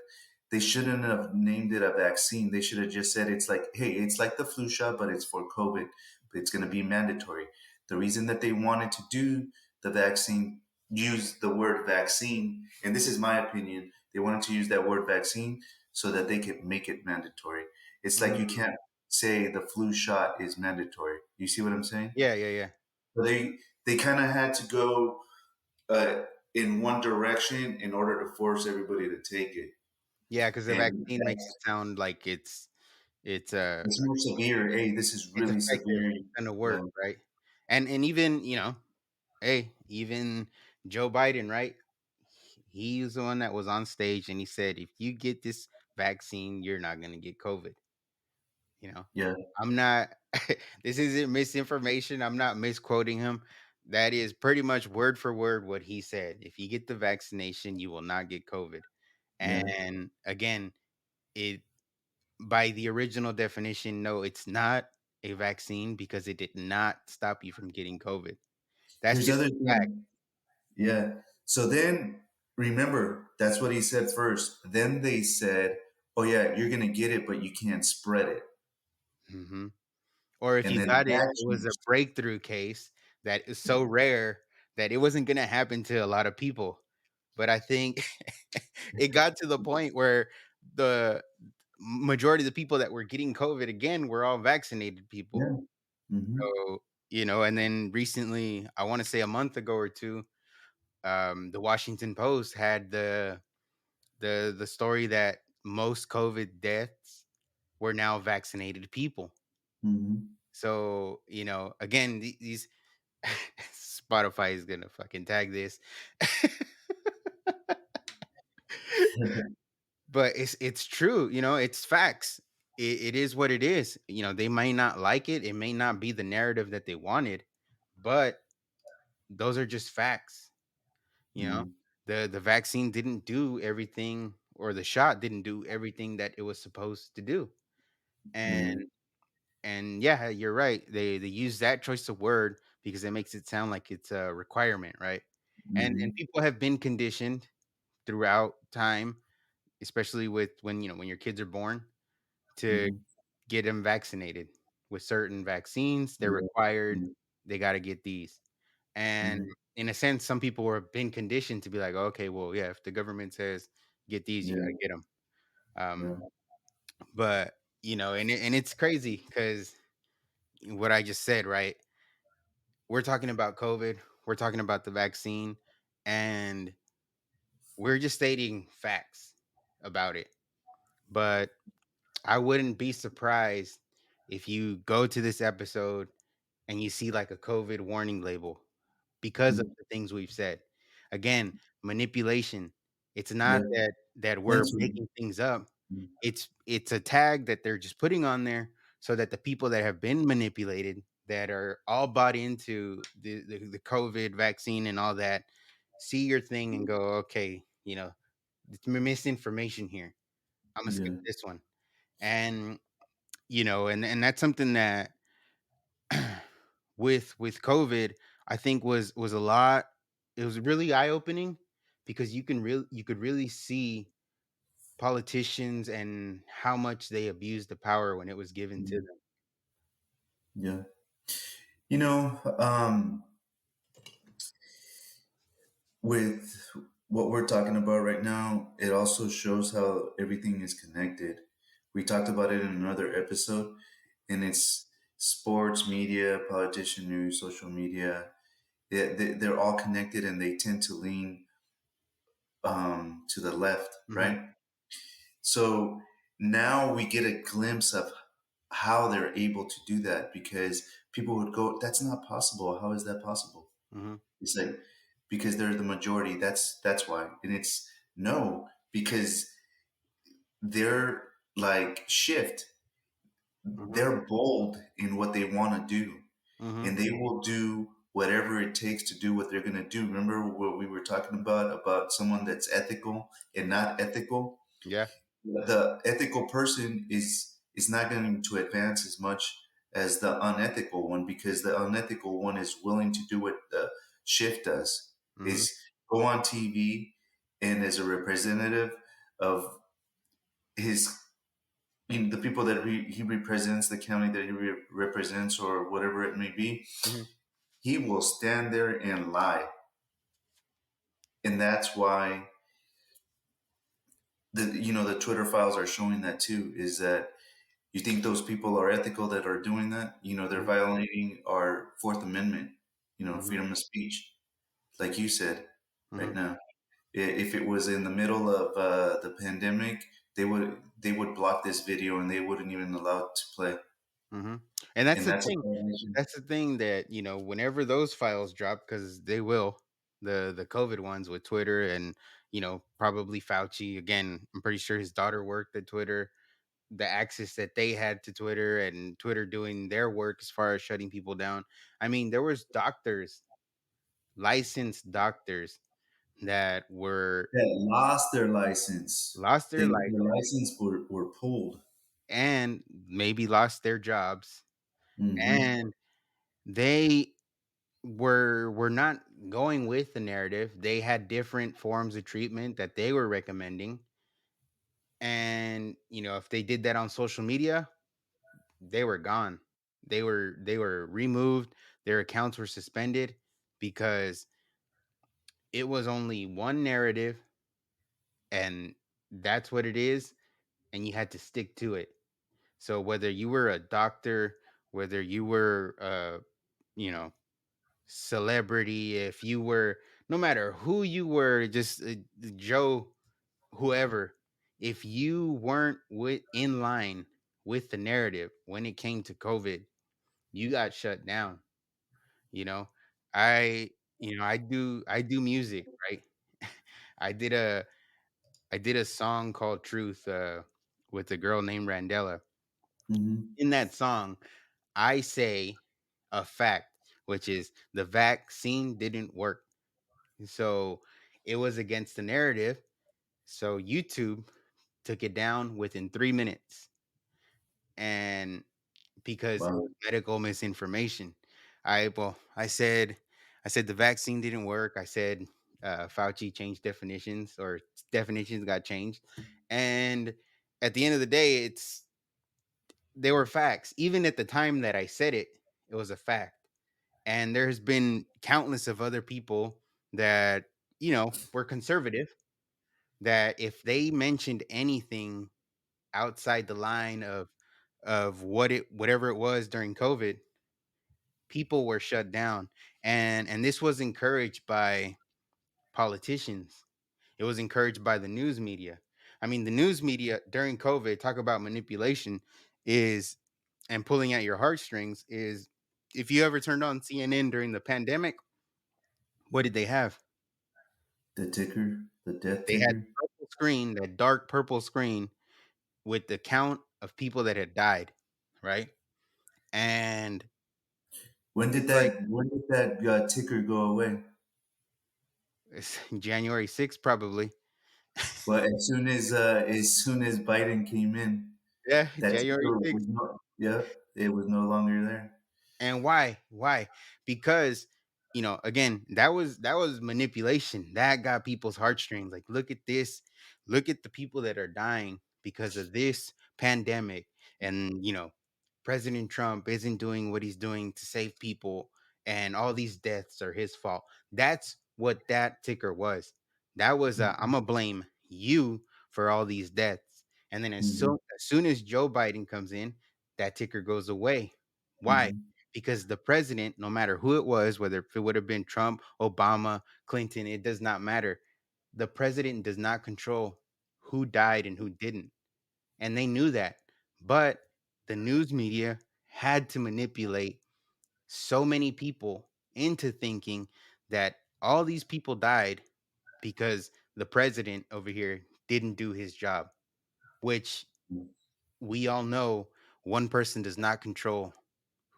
they shouldn't have named it a vaccine. They should have just said it's like, hey, it's like the flu shot, but it's for COVID. But it's going to be mandatory. The reason that they wanted to do the vaccine, use the word vaccine, and this is my opinion, they wanted to use that word vaccine so that they could make it mandatory. It's like you mm, can't say the flu shot is mandatory. You see what I'm saying? yeah, yeah, yeah. So they kind of had to go uh, in one direction in order to force everybody to take it. Yeah, because the And vaccine makes it sound like it's it's more severe. Hey, this is it's really effective, severe. it's gonna Yeah, work, right? And even, hey, even Joe Biden, right? He's the one that was on stage and he said, if you get this vaccine, you're not gonna get COVID. You know, yeah, I'm not this isn't misinformation. I'm not misquoting him. That is pretty much word for word what he said. If you get the vaccination, you will not get COVID. yeah. And again, it by the original definition, no, it's not a vaccine because it did not stop you from getting COVID. That's Here's the just other a fact. thing. Yeah. So then remember, that's what he said first. Then they said, oh, yeah, you're going to get it, but you can't spread it. Mhm. Or if And you then got it, that it was a changed. breakthrough case that is so rare that it wasn't gonna happen to a lot of people. But I think it got to the point where the majority of the people that were getting COVID again were all vaccinated people. Yeah. Mhm. So, and then recently, I wanna say a month ago or 2, the Washington Post had the story that most COVID deaths were now vaccinated people. Mhm. So, again, these Spotify is gonna fucking tag this. But it's true, it's facts. It is what it is. They may not like it. It may not be the narrative that they wanted, but those are just facts. You know, Mhm. the vaccine didn't do everything, or the shot didn't do everything that it was supposed to do. Yeah. And yeah, you're right. They use that choice of word because it makes it sound like it's a requirement, right? And Mhm. people have been conditioned throughout time, especially with when your kids are born, to Mhm. get them vaccinated with certain vaccines. They're Yeah. required. Yeah. They got to get these. And Mhm. in a sense, some people have been conditioned to be like, okay, well, yeah, if the government says get these, you got to Yeah. get them. Um, Yeah. but and it's crazy because what I just said, right? We're talking about COVID. We're talking about the vaccine, and we're just stating facts about it. But I wouldn't be surprised if you go to this episode and you see like a COVID warning label because of Mm. the things we've said. Again, manipulation. It's not Yeah. that we're That's making things up. mm. It's a tag that they're just putting on there so that the people that have been manipulated, that are all bought into the COVID vaccine and all that, see your thing and go, okay, it's misinformation here. I'm gonna skip Yeah. this one. And and that's something that with COVID, I think was a lot. It was really eye opening because you could really see politicians and how much they abused the power when it was given to Mm. them. Yeah. You know, with what we're talking about right now, it also shows how everything is connected. We talked about it in another episode, and it's sports, media, politician news, social media. They're all connected, and they tend to lean to the left, Mhm, right? So now we get a glimpse of how they're able to do that because people would go, "That's not possible. How is that possible?" mhm, It's like because they're the majority. That's why, and it's no because they're like shift. mhm, They're bold in what they want to do, mhm. and they will do whatever it takes to do what they're going to do. Remember what we were talking about someone that's ethical and not ethical. Yeah. The ethical person is not going to advance as much as the unethical one because the unethical one is willing to do what the shift does Mhm, is go on TV and as a representative of his the people that he represents, the county that he represents or whatever it may be, mhm, he will stand there and lie. And that's why the Twitter files are showing that too, is that you think those people are ethical that are doing that? They're mhm, violating our Fourth Amendment, mhm, freedom of speech, like you said right mhm, now. If it was in the middle of the pandemic, they would block this video and they wouldn't even allow it to play. mhm. And that's And the that's a thing. violation. That's the thing that, whenever those files drop, because they will, the COVID ones with Twitter and, probably Fauci. Again, I'm pretty sure his daughter worked at Twitter. The access that they had to Twitter and Twitter doing their work as far as shutting people down. I mean, there was doctors, licensed doctors that were That lost their license. lost their Their license license were pulled. and maybe lost their jobs, Hmm. and they were not going with the narrative. They had different forms of treatment that they were recommending. And, if they did that on social media, they were gone. They were removed. Their accounts were suspended because it was only one narrative, and that's what it is, and you had to stick to it. So whether you were a doctor whether you were you know, celebrity, if you were, no matter who you were, just Joe, whoever, if you weren't in line with the narrative when it came to COVID, you got shut down. You know, I, I do music, right? I did a I did a song called Truth with a girl named Randella. Hmm. In that song, I say a fact, which is the vaccine didn't work. So it was against the narrative. So YouTube took it down within 3 minutes. And because it Wow. was medical misinformation. I said the vaccine didn't work. I said Fauci changed definitions, or definitions got changed. And at the end of the day, they were facts. Even at the time that I said it, it was a fact. And there's been countless of other people that, were conservative, that if they mentioned anything outside the line of whatever it was during COVID, people were shut down. And this was encouraged by politicians. It was encouraged by the news media. I mean, the news media during COVID, talk about manipulation, is and pulling at your heartstrings, is if you ever turned on CNN during the pandemic, what did they have? The ticker, the death They had ticker. purple screen, that dark purple screen with the count of people that had died, right? And it's like When did that ticker go away? it's January 6th, probably. Well, as soon as Biden came in, Yeah, that January ticker 6th. was no, yeah, it was no longer there. And why? Why? Because, again, that was manipulation. That got people's heartstrings. Like, look at this. Look at the people that are dying because of this pandemic. And, President Trump isn't doing what he's doing to save people, and all these deaths are his fault. That's what that ticker was. That was I'm Mhm. gonna blame you for all these deaths. And then Mhm. as soon as Joe Biden comes in, that ticker goes away. Why? Mhm. Because the president, no matter who it was, whether if it would have been Trump, Obama, Clinton, it does not matter. The president does not control who died and who didn't. And they knew that. But the news media had to manipulate so many people into thinking that all these people died because the president over here didn't do his job, which we all know one person does not control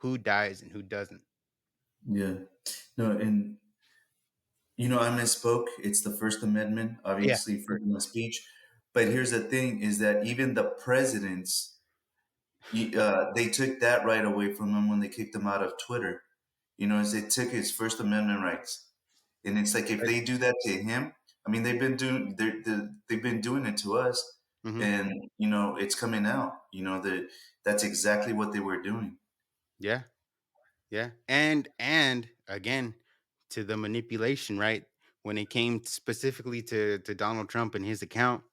who dies and who doesn't. Yeah. No, and I misspoke. It's the First Amendment, Yeah. obviously freedom of speech. But here's the thing: is that even the presidents, they took that right away from him when they kicked him out of Twitter. Is they took his First Amendment rights, and it's like if they do that to him, I mean, they've been doing it to us, Mhm. and it's coming out. That that's exactly what they were doing. Yeah, yeah, and again, to the manipulation, right? When it came specifically to Donald Trump and his account,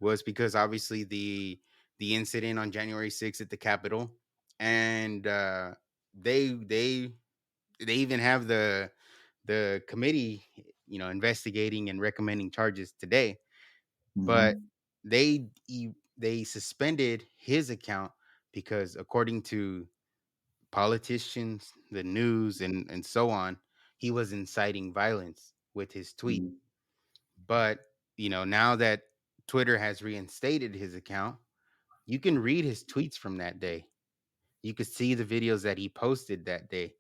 was because obviously the incident on January 6th at the Capitol, and they they they even have the committee, investigating and recommending charges today. But Hmm. they suspended his account because, according to politicians, the news, and so on, he was inciting violence with his tweet. Hmm. But now that Twitter has reinstated his account, you can read his tweets from that day. You could see the videos that he posted that day.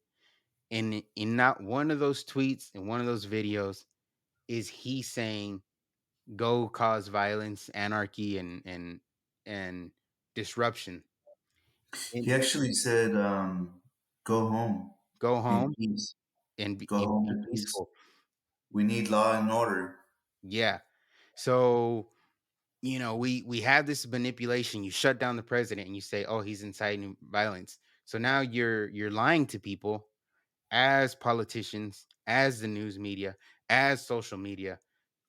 And in not one of those tweets and one of those videos is he saying go cause violence, anarchy, and disruption. He And actually said, "Go home go in home peace. and Go home be in peace. peaceful. We need law and order." Yeah. So, we have this manipulation. You shut down the president and you say, "Oh, he's inciting violence." So now you're lying to people, as politicians, as the news media, as social media,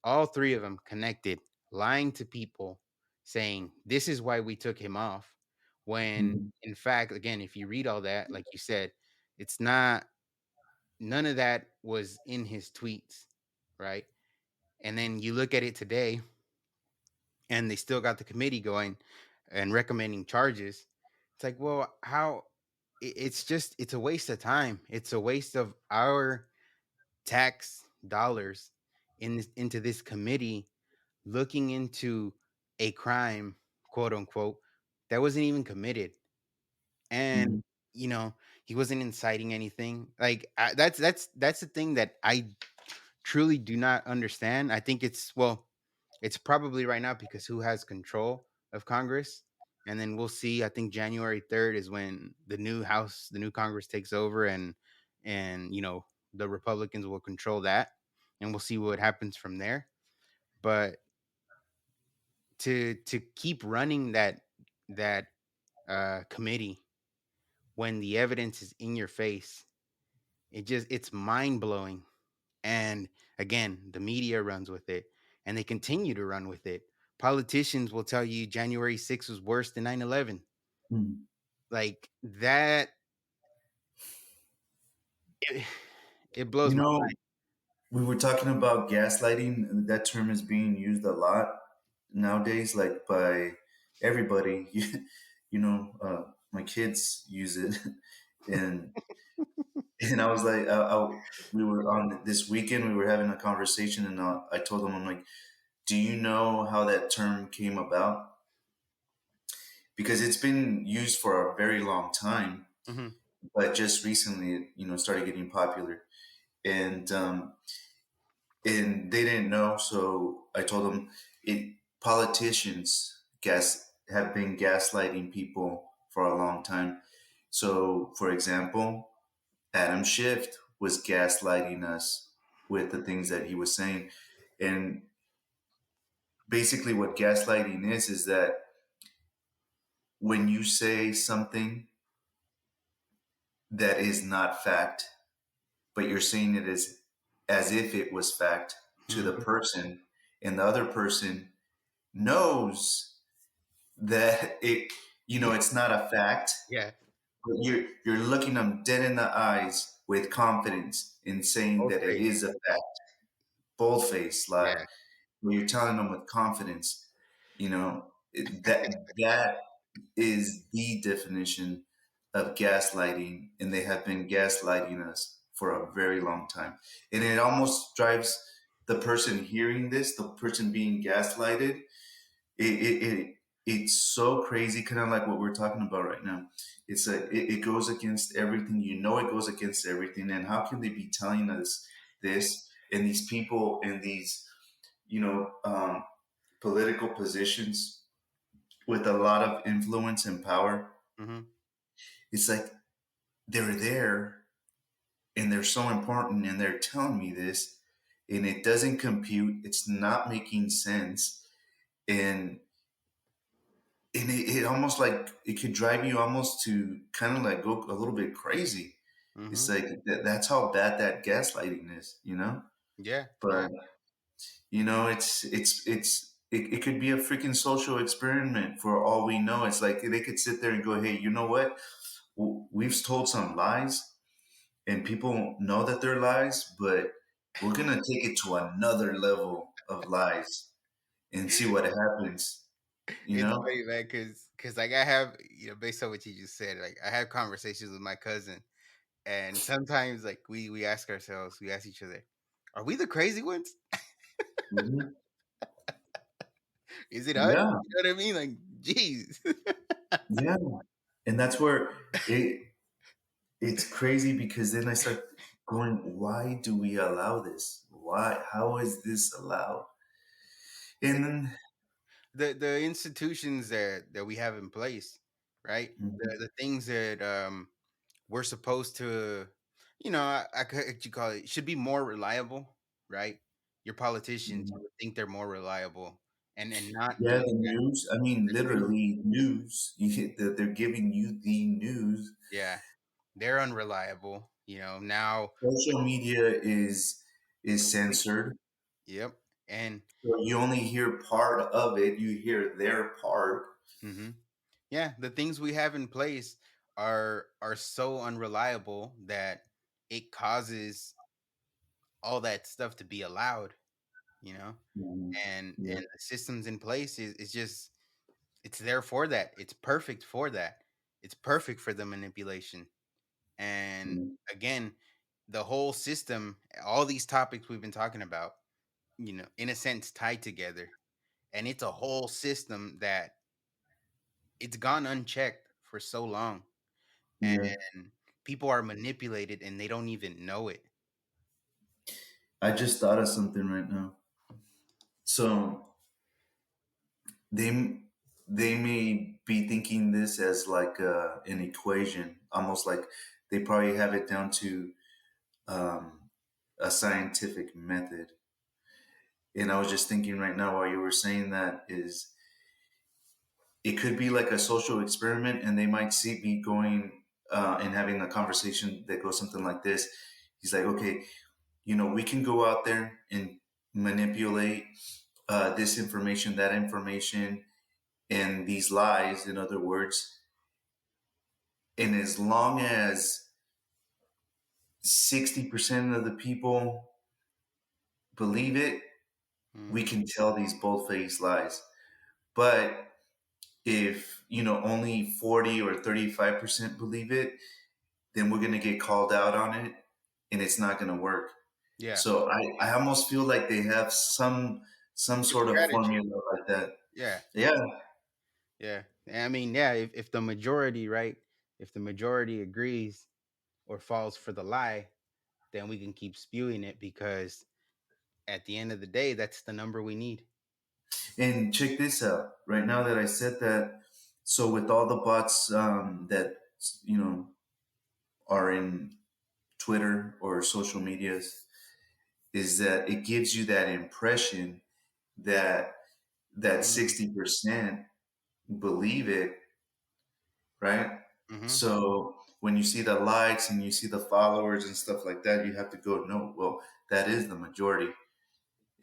all three of them connected, lying to people, saying, "This is why we took him off. when Mhm. in fact, again, if you read all that, like you said, it's not none of that was in his tweets, right? And then you look at it today and they still got the committee going and recommending charges. It's like, well, how it's just it's a waste of time. It's a waste of our tax dollars into this committee looking into a crime, quote unquote, that wasn't even committed. And Mhm. you know, he wasn't inciting anything. Like that's the thing that I truly do not understand. I think it's well, it's probably right now because who has control of Congress, and then we'll see. I think January 3rd is when the new House, the new Congress takes over, and you know the Republicans will control that, and we'll see what happens from there. But to keep running that committee when the evidence is in your face, it's mind blowing. And again, the media runs with it and they continue to run with it. Politicians will tell you January 6th was worse than 9/11. Mhm. Like that, it, it blows You my know, we were talking about gaslighting, and that term is being used a lot nowadays, like by everybody. My kids use it, and I was like, we were on this weekend. We were having a conversation, and I told them, I'm like, "Do you know how that term came about? Because it's been used for a very long time, mind. Hmm. but just recently, it started getting popular." And they didn't know. So I told them politicians have been gaslighting people for a long time. So, for example, Adam Schiff was gaslighting us with the things that he was saying, and basically, what gaslighting is that when you say something that is not fact, but you're saying it as if it was fact to the Hmm. person, and the other person knows that it's not a fact, Yeah. but you're looking them dead in the eyes with confidence in saying Both that it face. is a fact, bold-faced, like Yeah. where you're telling them with confidence. That is the definition of gaslighting, and they have been gaslighting us for a very long time. And it almost drives the person hearing this, the person being gaslighted, it's so crazy, kind of like what we're talking about right now. It goes against everything. It goes against everything. And how can they be telling us this? And these people in these, political positions with a lot of influence and power, Hmm. it's like they're there and they're so important and they're telling me this, and it doesn't compute. It's not making sense. And it almost like it could drive you almost to kind of like go a little bit crazy. It's Hmm. like that's how bad that gaslighting is. Yeah. Yeah. But it could be a freaking social experiment for all we know. It's like they could sit there and go, hey, you know what? We've told some lies, and people know that they're lies, but we're gonna take it to another level of lies and see what happens. You It's know? funny, man, because like I have, based on what you just said, like I have conversations with my cousin, and sometimes like we ask ourselves, we ask each other, are we the crazy ones? Mhm. Is it us? Yeah, You know what I mean? Like, geez. yeah. And that's where it's crazy, because then I start going, why do we allow this? Why? How is this allowed? And It's then, the institutions that we have in place, right? mhm, The things that we're supposed to, I could you call it should be more reliable, right? Your politicians, you mhm. would think they're more reliable, and not Yeah, doing the that. news. I mean, They're doing, literally news. That they're giving you the news. yeah, they're unreliable. Now Social media is complete. censored, Yep, and so you only hear part of it. You hear their part. mhm. Yeah, the things we have in place are so unreliable that it causes all that stuff to be allowed, you know? Mhm. And Yeah. the systems in place is just it's there for that. It's perfect for that. It's perfect for the manipulation. And Mhm. again, the whole system, all these topics we've been talking about, in a sense tied together. And it's a whole system that it's gone unchecked for so long. Yeah. And people are manipulated and they don't even know it. I just thought of something right now. So they they may be thinking this as like an equation, almost like they probably have it down to um, a scientific method. And I was just thinking right now while you were saying that is it could be like a social experiment, and they might see be going and having a conversation that goes something like this. He's like, okay, we can go out there and manipulate this information, that information, and these lies, in other words. And as long as 60% of the people believe it, we Mhm. can tell these bold faced lies. But if, only 40 or 35% believe it, then we're going to get called out on it and it's not going to work. Yeah. So I almost feel like they have some It's sort a of strategy. formula like that. Yeah. Yeah. Yeah. I mean, yeah, if the majority, right? If the majority agrees or falls for the lie, then we can keep spewing it because at the end of the day, that's the number we need. And check this out. Right now that I said that, so with all the bots that you know are in Twitter or social medias, is that it gives you that impression that that Mm. 60% believe it, right? Mhm. So when you see the likes and you see the followers and stuff like that, you have to go, no, well, that is the majority.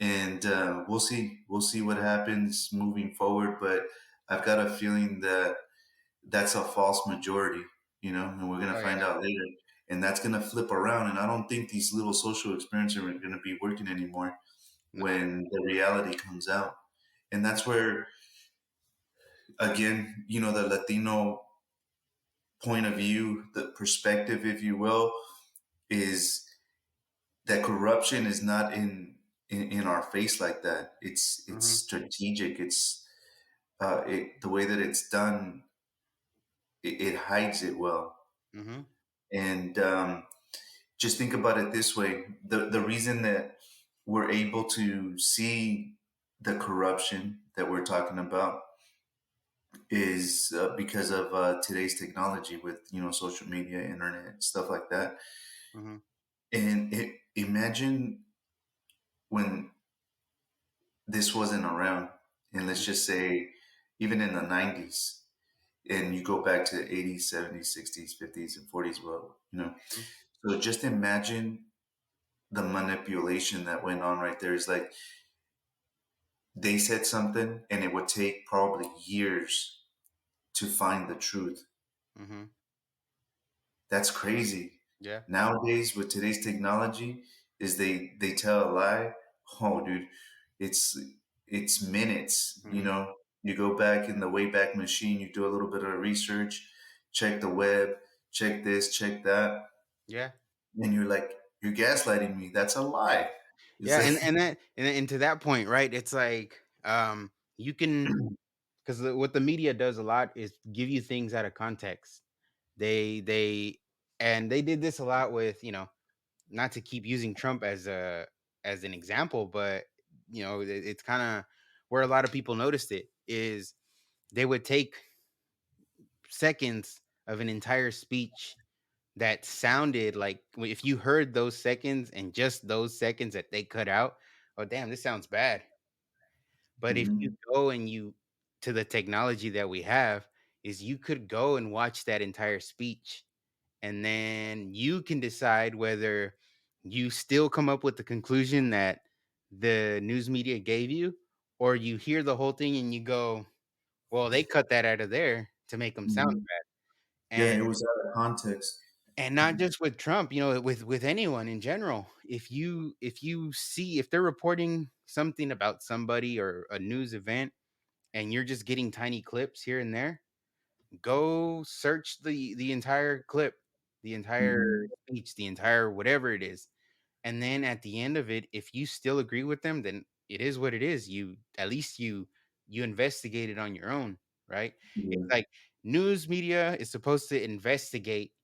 And we'll see what happens moving forward. But I've got a feeling that that's a false majority, and we're gonna Oh find yeah. out later. And that's gonna flip around. And I don't think these little social experiments are gonna be working anymore No. when the reality comes out. And that's where, again, the Latino point of view, the perspective, if you will, is that corruption is not in our face like that. It's Mhm. strategic. The way that it's done, it hides it well. Mhm. And just think about it this way: the reason that we're able to see the corruption that we're talking about is because of today's technology with social media, internet, stuff like that. Mhm. And imagine when this wasn't around, and let's just say even in the 90s, and you go back to the 80s, 70s, 60s, 50s, and 40s. Well, Mhm. so just imagine the manipulation that went on right there. Is like they said something, and it would take probably years to find the truth. Mhm. That's crazy. Yeah. Nowadays, with today's technology, is they tell a lie. Oh, dude, it's it's minutes. Mhm. You go back in the Wayback Machine, you do a little bit of research, check the web, check this, check that, Yeah. and you're like, you're gaslighting me. That's a lie. It's Yeah, like, and to that point, right? It's like you can because what the media does a lot is give you things out of context. They and they did this a lot with, not to keep using Trump as an example, but it's kind of where a lot of people noticed it is they would take seconds of an entire speech that sounded like if you heard those seconds and just those seconds that they cut out, oh damn, this sounds bad. But if you Mhm. go and you to the technology that we have, is you could go and watch that entire speech and then you can decide whether you still come up with the conclusion that the news media gave you, or you hear the whole thing and you go, well, they cut that out of there. to make them sound Mhm. bad. Yeah, And it was out of context. not just with Trump, with anyone in general. If they're reporting something about somebody or a news event and you're just getting tiny clips here and there, go search the entire clip, the entire Mhm. speech, the entire whatever it is. And then at the end of it, if you still agree with them, then it is what it is. You at least you investigated on your own, right? It's Yeah. like news media is supposed to investigate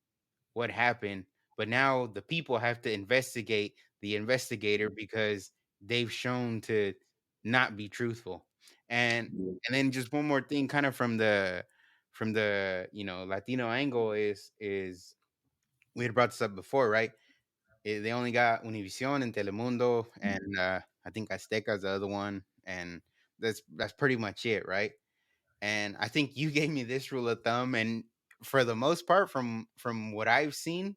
what happened, but now the people have to investigate the investigator because they've shown to not be truthful. And Yeah. then just one more thing kind of from the Latino angle is we had brought this up before, right? They only got Univision and Telemundo, and I think Azteca is the other one, and that's pretty much it, right? And I think you gave me this rule of thumb, and for the most part, from what I've seen,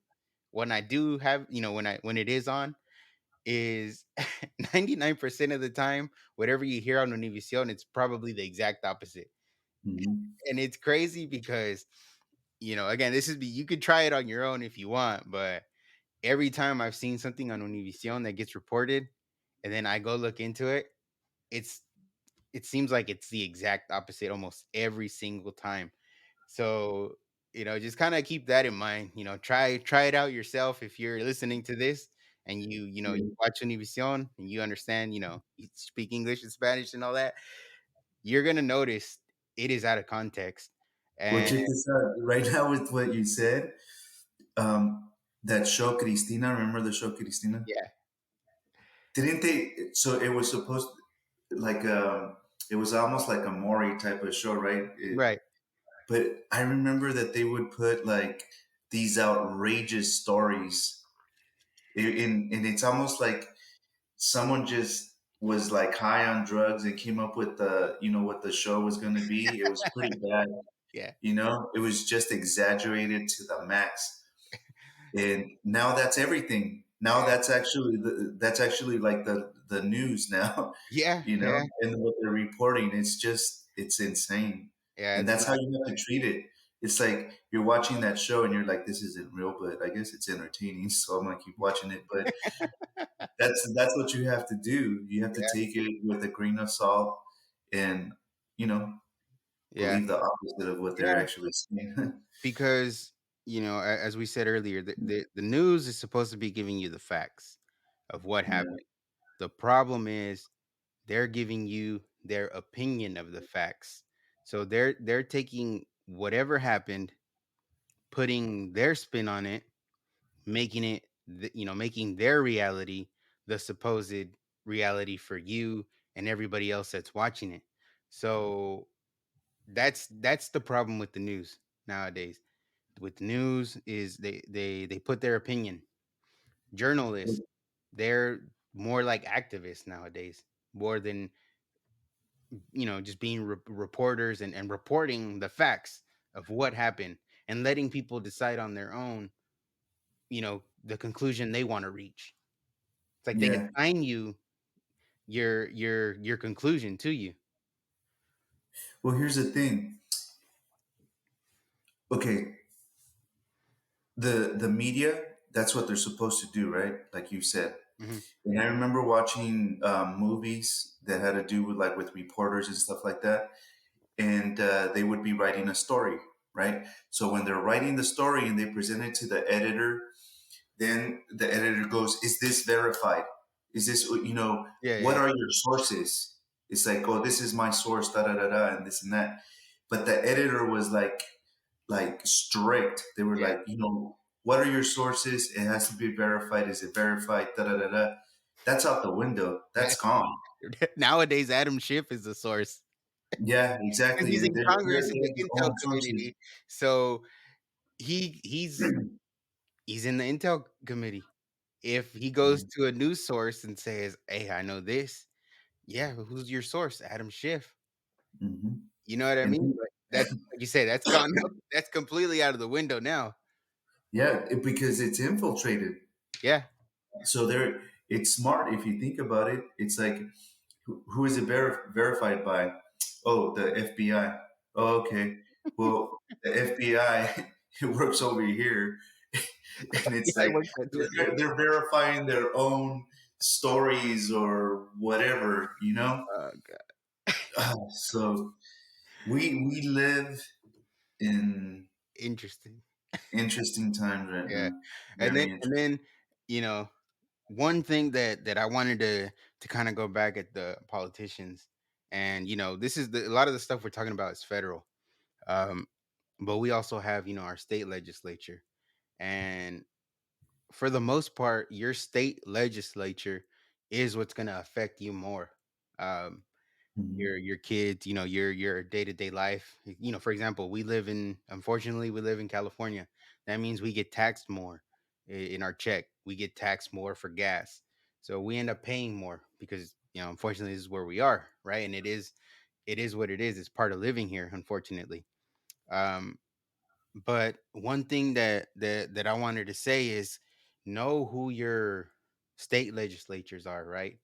when I do have, when it is on, is 99% of the time, whatever you hear on Univision, it's probably the exact opposite. Mhm. And it's crazy because, again, you could try it on your own if you want, but every time I've seen something on Univision that gets reported, and then I go look into it, it's it seems like it's the exact opposite almost every single time. So, just kind of keep that in mind. Try it out yourself if you're listening to this and you Yeah. watch Univision and you understand, you speak English and Spanish and all that. You're gonna notice it is out of context. Well, And check this out. Right now, with what you said, that show Cristina. Remember the show Cristina? yeah, Didn't they? So it was supposed like it was almost like a Maury type of show, right? right. But I remember that they would put like these outrageous stories in, and it's almost like someone just was like high on drugs and came up with the what the show was going to be. It was pretty bad. Yeah, It was just exaggerated to the max. And now that's everything. Now yeah, that's actually like the news now. yeah, yeah, And what they're reporting, it's insane. yeah. And It's that's how not. you have to treat it. It's like you're watching that show and you're like, this isn't real, but I guess it's entertaining, so I'm gonna keep watching it. But that's what you have to do. You have to Yeah, take it with a grain of salt and you know yeah, believe the opposite of what they're yeah. actually saying. Because as we said earlier, the news is supposed to be giving you the facts of what Yeah, happened. The problem is they're giving you their opinion of the facts. So they're taking whatever happened, putting their spin on it, making it making their reality the supposed reality for you and everybody else that's watching it. So that's the problem with the news nowadays. With news is they put their opinion. Journalists, they're more like activists nowadays, more than just being reporters and reporting the facts of what happened and letting people decide on their own, the conclusion they want to reach. It's like they yeah. assign you your conclusion to you. Well, here's the thing. Okay, the media, that's what they're supposed to do, right? Like you said. Hmm. And I remember watching movies that had to do with like with reporters and stuff like that, and they would be writing a story, right? So when they're writing the story and they present it to the editor, then the editor goes, "Is this verified? Is this Yeah, what yeah, are your sources?" It's like, "Oh, this is my source, da da da da," and this and that. But the editor was like strict. They were yeah. like, what are your sources? It has to be verified. Is it verified? Da da da da. That's out the window. That's gone. Nowadays, Adam Schiff is the source Yeah, because exactly. he's in They're Congress in the their Intel own sources. community. So he's in the Intel committee. If he goes to a news source and says, "Hey, I know this," yeah, but who's your source? Adam Schiff. Mhm. You know what I And mean? But that's like you said, that's gone. That's completely out of the window now. yeah, because it's infiltrated. Yeah, So it's smart if you think about it. It's like, who is it verified by? Oh, the FBI. Oh, okay. Well, the FBI, it works over here, and Yeah, it's it like works that too. they're verifying their own stories or whatever, you know. God. So we live in Interesting. interesting times right Yeah. now. And then Very and interesting. then, you know, one thing that I wanted to kind of go back at the politicians, and this is a lot of the stuff we're talking about is federal. Um, but we also have, our state legislature. And for the most part, your state legislature is what's going to affect you more. Um, Mhm. your kids, your day-to-day life. For example, unfortunately, we live in California. That means we get taxed more in our check. We get taxed more for gas. So we end up paying more because, unfortunately, this is where we are, right? And it is what it is. It's part of living here, unfortunately. Um, but one thing that I wanted to say is know who your state legislatures are, right?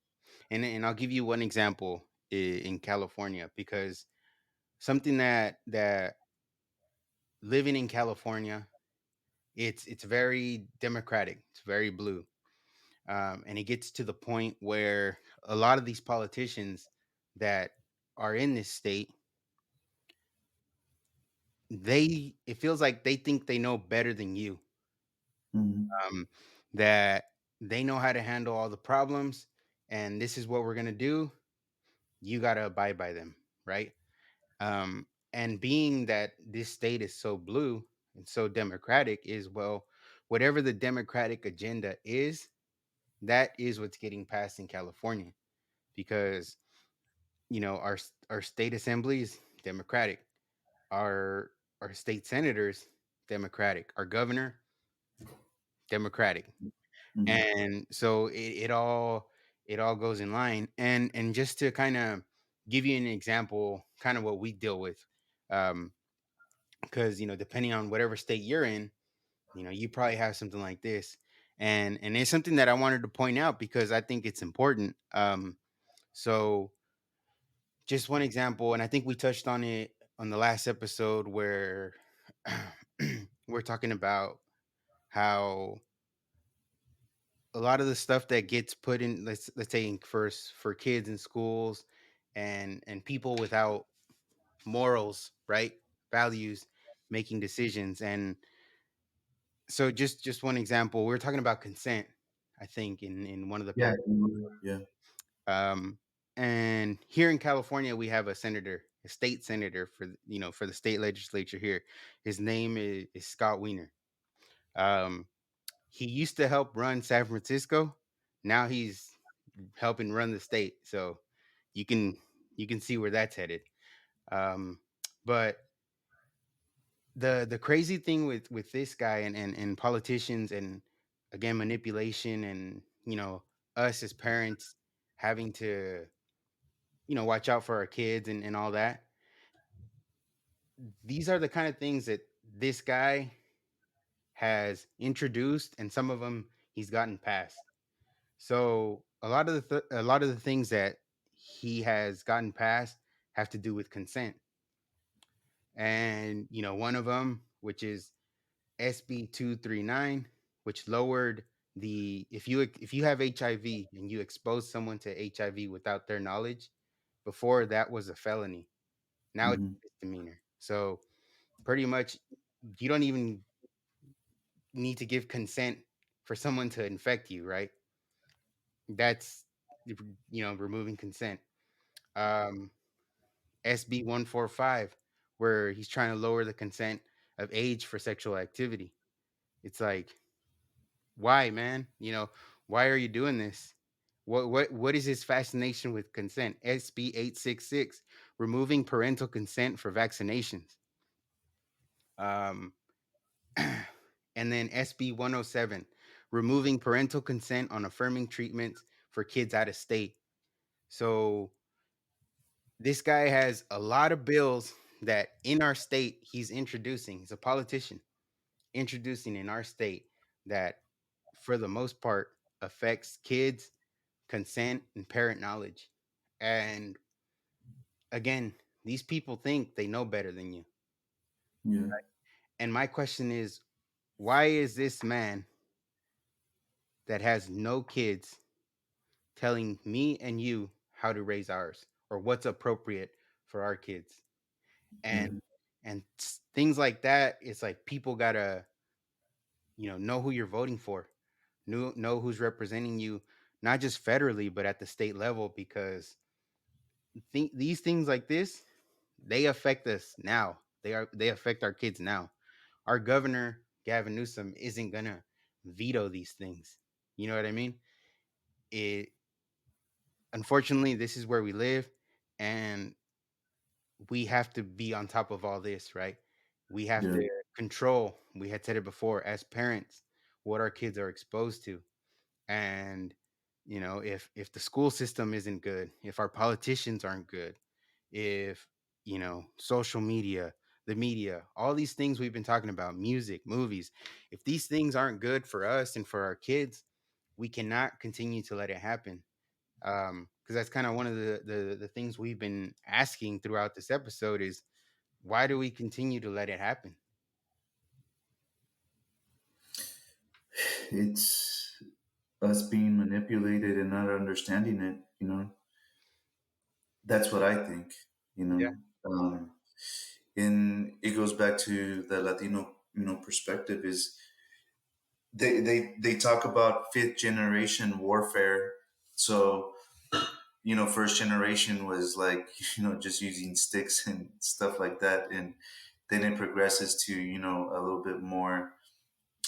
And I'll give you one example in California, because something that living in California, it's very democratic, it's very blue, and it gets to the point where a lot of these politicians that are in this state, it feels like they think they know better than you, Mhm. um, that they know how to handle all the problems, and this is what we're gonna do. You gotta abide by them, right? And being that this state is so blue and so democratic, is, well, whatever the democratic agenda is, that is what's getting passed in California, because our state assemblies democratic, our our state senators democratic, our governor democratic. Mhm. And so it all goes in line. And just to kind of give you an example, kind of what we deal with, um because depending on whatever state you're in, you probably have something like this. And it's something that I wanted to point out because I think it's important. So just one example, and I think we touched on it on the last episode, where we're talking about how a lot of the stuff that gets put in, let's say, first for kids in schools, and people without morals, right, values, making decisions. And so just one example, we were talking about consent, I think, in one of the Yeah, past. yeah. Um, and here in California, we have a state senator for the state legislature here. His name is Scott Wiener. Um, he used to help run San Francisco. Now he's helping run the state. So you can you can see where that's headed. But the crazy thing with this guy, and politicians, and again manipulation, and us as parents having to watch out for our kids, and all that. These are the kind of things that this guy has introduced, and some of them he's gotten past. So a lot of the things that he has gotten past have to do with consent. And one of them, which is SB 239, which lowered the if you have HIV and you expose someone to HIV without their knowledge, before that was a felony. Now it's Mhm. a misdemeanor. So pretty much you don't even need to give consent for someone to infect you, right? That's removing consent. Um SB 145, where he's trying to lower the consent of age for sexual activity. It's like, why, man? Why are you doing this? What is his fascination with consent? SB 866, removing parental consent for vaccinations. Um and then SB 107, removing parental consent on affirming treatments for kids out of state. So this guy has a lot of bills that in our state he's introducing. He's a politician introducing in our state that, for the most part, affects kids, consent, and parent knowledge. And again, these people think they know better than you. Yeah. And my question is, why is this man that has no kids telling me and you how to raise ours or what's appropriate for our kids? Yeah. And things like that, it's like people gotta, know who you're voting for, know who's representing you, not just federally but at the state level, because these things like this, they affect us now. They affect our kids now. Our governor Gavin Newsom isn't gonna veto these things. You know what I mean? It Unfortunately, this is where we live, and we have to be on top of all this, right? We have Yeah. to control, we had said it before, as parents, what our kids are exposed to. And if the school system isn't good, if our politicians aren't good, if social media, the media, all these things we've been talking about, music, movies, if these things aren't good for us and for our kids, we cannot continue to let it happen. Because that's kind of one of the things we've been asking throughout this episode is, why do we continue to let it happen? It's us being manipulated and not understanding it. That's what I think. You Yeah. know, um, and it goes back to the Latino, perspective. Is they talk about fifth generation warfare. So first generation was like just using sticks and stuff like that, and then it progresses to a little bit more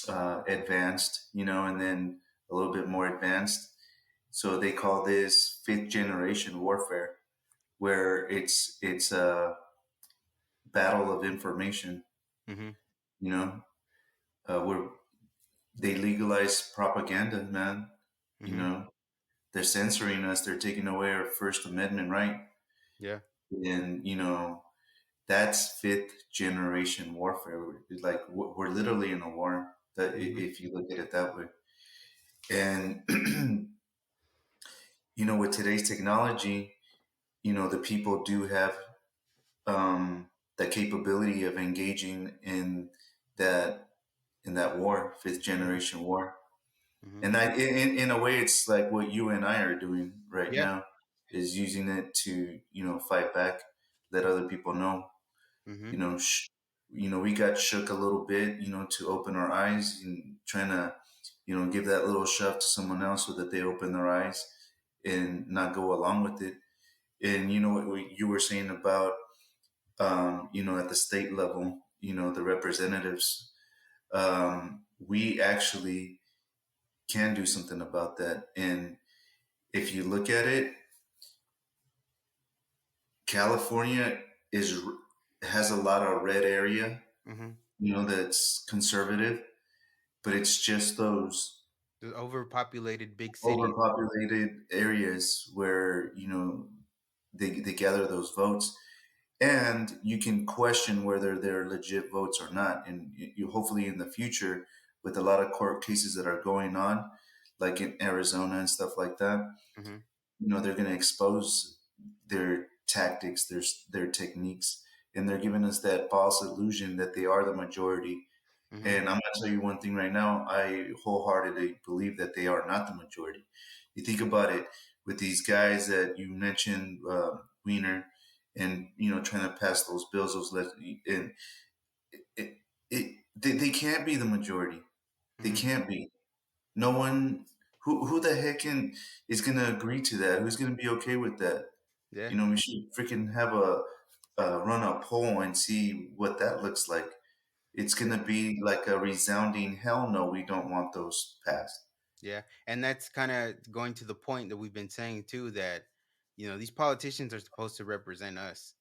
advanced, and then a little bit more advanced. So they call this fifth generation warfare, where it's a battle of information. Hmm. You know, where they legalize propaganda, man. You Hmm. know, they're censoring us. They're taking away our First Amendment right, Yeah. and that's fifth generation warfare. Like we're literally in a war. That Hmm. if you look at it that way, and with today's technology, the people do have the capability of engaging that in that war, fifth Hmm. generation war. Hmm. And in a way, it's like what you and I are doing right Yeah. now, is using it to fight back, let other people know. Hmm. You know, we got shook a little bit, to open our eyes and trying to, give that little shove to someone else so that they open their eyes and not go along with it. And what you were saying about, at the state level, the representatives, we actually can do something about that. And if you look at it, California is has a lot of red area, Hmm. that's conservative, but it's just those The overpopulated big cities. overpopulated areas where they gather those votes, and you can question whether they're legit votes or not. And you hopefully in the future, with a lot of court cases that are going on, like in Arizona and stuff like that, Hmm. they're going to expose their tactics, their techniques, and they're giving us that false illusion that they are the majority. Hmm. And I'm going to tell you one thing right now. I wholeheartedly believe that they are not the majority. You think about it with these guys that you mentioned, Wiener, and trying to pass those bills, and they can't be the majority. They Hmm. can't be. No one who the heck is going to agree to that? Who's going to be okay with that? Yeah. We should freaking have run a poll and see what that looks like. It's going to be like a resounding hell no. We don't want those passed. Yeah. And that's kind of going to the point that we've been saying too, that these politicians are supposed to represent us,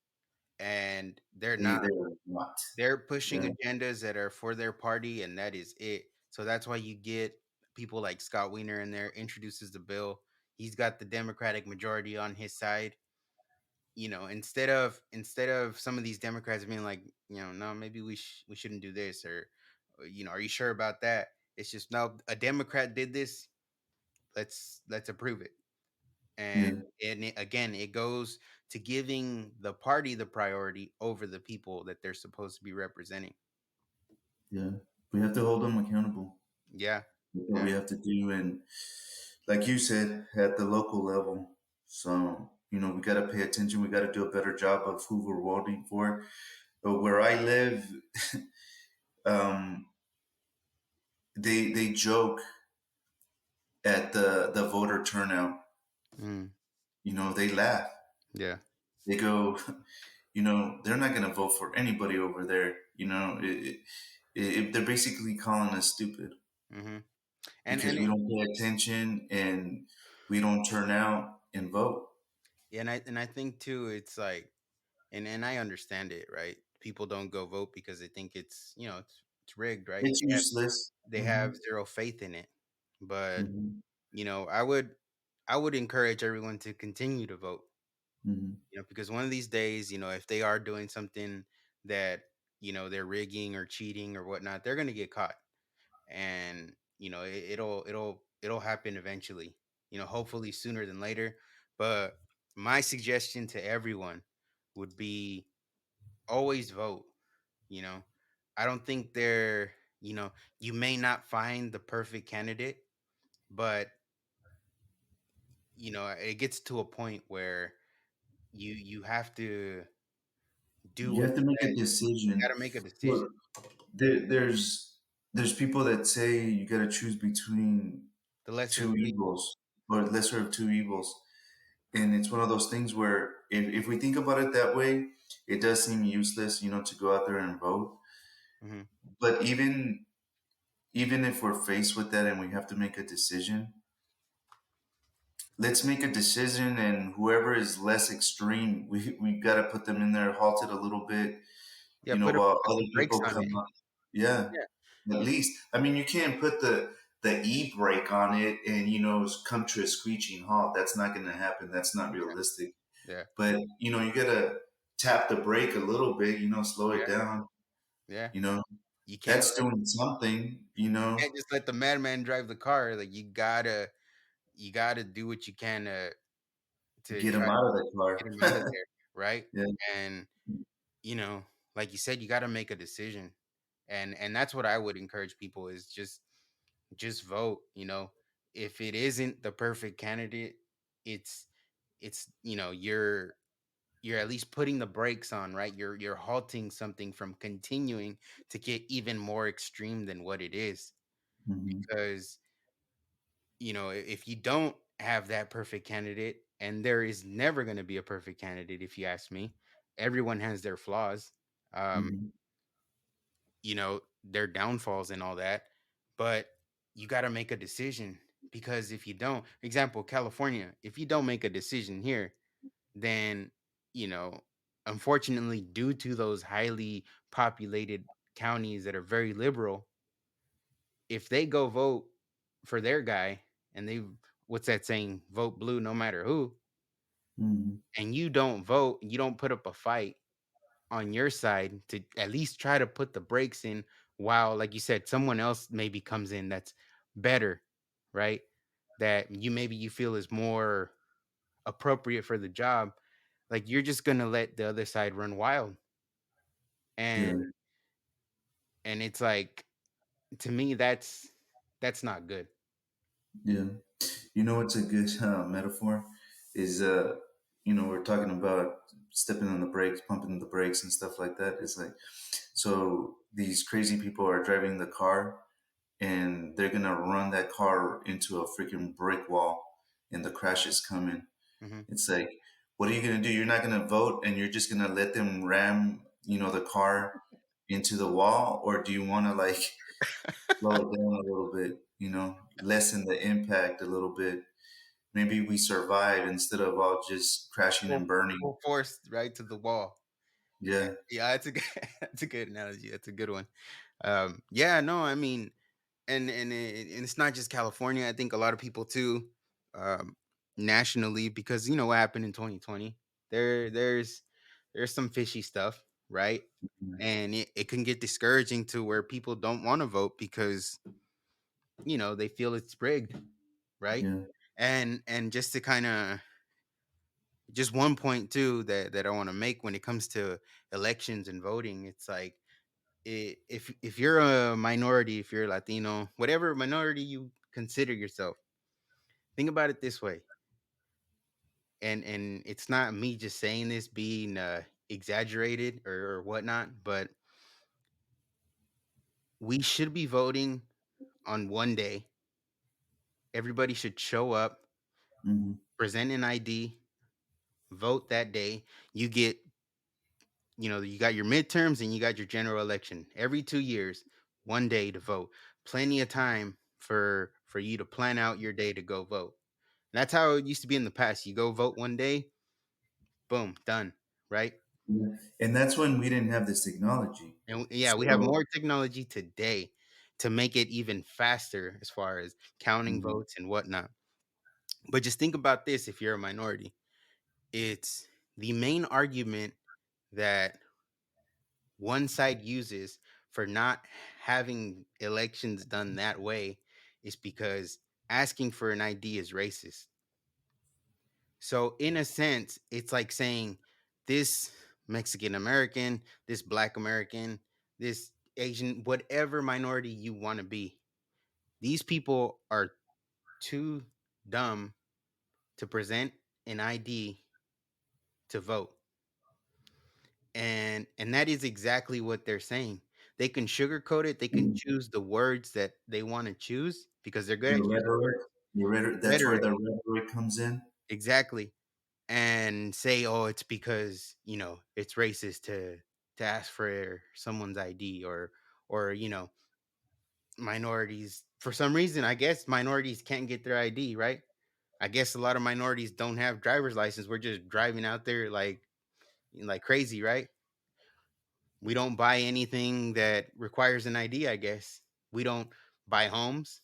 and they're not. They're not. They're pushing Yeah, agendas that are for their party, and that is it. So that's why you get people like Scott Wiener in there, introduces the bill. He's got the Democratic majority on his side. Instead of some of these Democrats being like, no, maybe we shouldn't do this, or, are you sure about that? It's just, no, a Democrat did this. Let's approve it. and Yeah, again, it goes to giving the party the priority over the people that they're supposed to be representing. yeah. We have to hold them accountable. Yeah, That's what yeah. we have to do, and like you said, at the local level. So we got to pay attention. We got to do a better job of who we're voting for. But where I live, um, they joke at the voter turnout. Mm, They laugh. yeah. They go, they're not going to vote for anybody over there. They're basically calling us stupid Hmm. And because we don't pay attention and we don't turn out and vote. and I think too, it's like, and I understand it, right? People don't go vote because they think it's, it's rigged, right? It's useless. They have zero faith in it. But Hmm. I would encourage everyone to continue to vote, Hmm. because one of these days, if they are doing something that, they're rigging or cheating or whatnot, they're going to get caught. And, it'll happen eventually, hopefully sooner than later. But my suggestion to everyone would be always vote, you know. I don't think you may not find the perfect candidate, but it gets to a point where you have to do You what's have to make a best. You decision. got to make a decision. Look, there's people that say you got to choose between The lesser two of two evils. evils or lesser of two evils, and it's one of those things where if we think about it that way, it does seem useless, to go out there and vote. Hmm. But even if we're faced with that and we have to make a decision, let's make a decision, and whoever is less extreme, we got to put them in there, halt it a little bit, Yeah, put while put other some brakes people on come it. up. Yeah, Yeah, at least. I mean, you can't put the e brake on it and come to a screeching halt. That's not going to happen. That's not yeah, realistic. yeah, But you got to tap the brake a little bit. Slow it yeah, down. yeah. You know, You can't that's doing something. can't just let the madman drive the car. Like, you gotta do what you can to Get try them to out of the get car. him out of there, right? Yeah. And you know, like you said, you got to make a decision, and that's what I would encourage people is just vote. If it isn't the perfect candidate, it's you're at least putting the brakes on, right? You're halting something from continuing to get even more extreme than what it is. Hmm. Because if you don't have that perfect candidate, and there is never going to be a perfect candidate, if you ask me, everyone has their flaws. um Hmm. their downfalls and all that, but you got to make a decision. Because if you don't, example, California, if you don't make a decision here, then you know unfortunately, due to those highly populated counties that are very liberal, if they go vote for their guy, and they, what's that saying, vote blue no matter who, Hmm. and you don't vote, you don't put up a fight on your side to at least try to put the brakes in, while, like you said, someone else maybe comes in that's better, right? That you feel is more appropriate for the job. Like, you're just gonna let the other side run wild. and Yeah. and it's like, to me, that's not good. Yeah. It's a good metaphor is we're talking about stepping on the brakes, pumping the brakes and stuff like that. It's like, so these crazy people are driving the car and they're gonna run that car into a freaking brick wall and the crash is coming. Hmm. It's like, what are you gonna do? You're not gonna vote and you're just gonna let them ram, the car into the wall, or do you want to like slow it down a little bit, lessen the impact a little bit? Maybe we survive instead of all just crashing full, and burning. full force right to the wall. Yeah. Yeah, that's a good that's a good analogy. That's a good one. Yeah, no, I mean, and it's not just California. I think a lot of people too, um, nationally, because what happened in 2020. There's some fishy stuff, right? And it can get discouraging to where people don't want to vote because they feel it's rigged, right? Yeah. And just to kind of just one point too that I want to make when it comes to elections and voting, it's like if you're a minority, if you're Latino, whatever minority you consider yourself, think about it this way. And it's not me just saying this being exaggerated or whatnot, but we should be voting on one day. Everybody should show up, Hmm. present an ID, vote that day. You get, you got your midterms and you got your general election every 2 years, one day to vote. Plenty of time for you to plan out your day to go vote. And that's how it used to be in the past. You go vote one day, boom, done, right? Yeah. And that's when we didn't have this technology. And yeah, we have So more technology today to make it even faster as far as counting mhm, votes and whatnot. But just think about this: if you're a minority, it's the main argument that one side uses for not having elections done that way is because asking for an ID is racist. So, in a sense, it's like saying this Mexican American, this Black American, this Asian, whatever minority you want to be, these people are too dumb to present an ID to vote. And that is exactly what they're saying. They can sugarcoat it, they can choose the words that they want to choose because they're good the at choosing rhetoric, words. that's where Rhetoric, the rhetoric comes in. exactly. And say, "Oh, it's because, it's racist to ask for someone's ID," or, minorities for some reason, I guess minorities can't get their ID, right? I guess a lot of minorities don't have driver's license. We're just driving out there like crazy, right? We don't buy anything that requires an ID, I guess. We don't buy homes.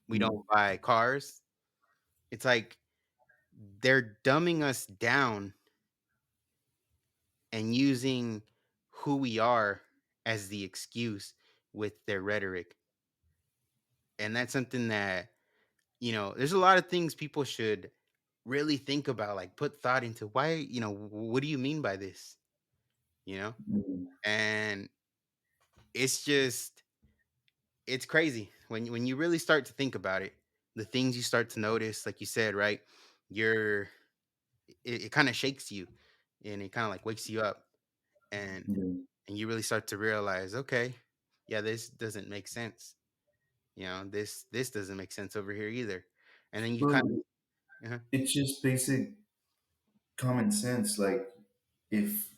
We Mm, don't buy cars. It's like they're dumbing us down and using who we are as the excuse with their rhetoric. And that's something that, there's a lot of things people should really think about, like put thought into why, what do you mean by this? You know? mm, And it's just it's crazy when you really start to think about it, the things you start to notice, like you said, right? You're it kind of shakes you and it kind of like wakes you up and yeah. and you really start to realize, okay, yeah, this doesn't make sense. This doesn't make sense over here either. And then you kind Well, of it's just basic common sense. Like if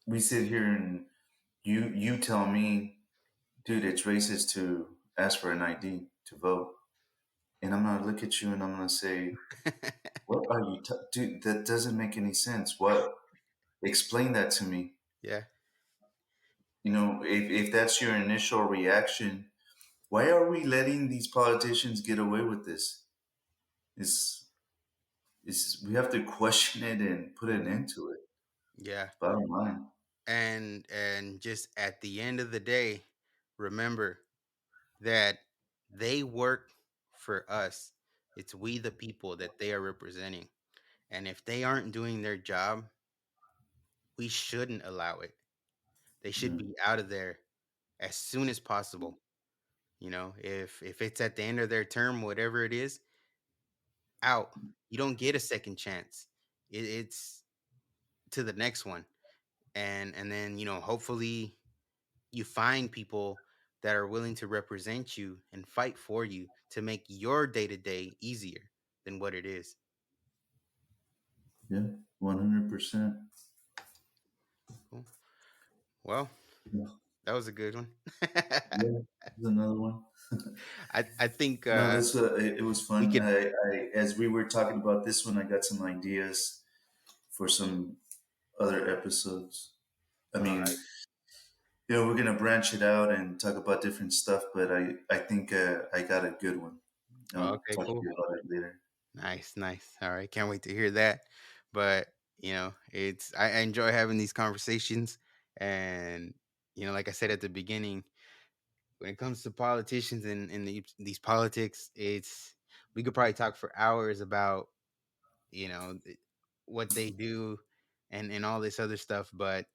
we sit here and you tell me, dude, it's racist to ask for an ID to vote, and I'm gonna look at you and I'm gonna say, what are you, dude? That doesn't make any sense. What? Explain that to me. yeah, If that's your initial reaction, why are we letting these politicians get away with this? Is is we have to question it and put an end to it. yeah. Bottom line. And just at the end of the day, remember that they work for us. It's we the people that they are representing. And if they aren't doing their job, we shouldn't allow it. They should Yeah. be out of there as soon as possible. If it's at the end of their term, whatever it is, out. You don't get a second chance. It's to the next one. And then, hopefully you find people that are willing to represent you and fight for you to make your day-to-day easier than what it is. Yeah. 100%. Cool. Well, Yeah. that was a good one. Yeah. There's another one. I think No, it was we fun. could. As we were talking about this one, I got some ideas for some other episodes. I All mean, right. we're gonna branch it out and talk about different stuff, but I think I got a good one. I'll Okay, talk to cool. you about it later. Nice, nice. All right, can't wait to hear that. But it's I enjoy having these conversations, and like I said at the beginning, when it comes to politicians and these politics, it's we could probably talk for hours about, what they do and all this other stuff, but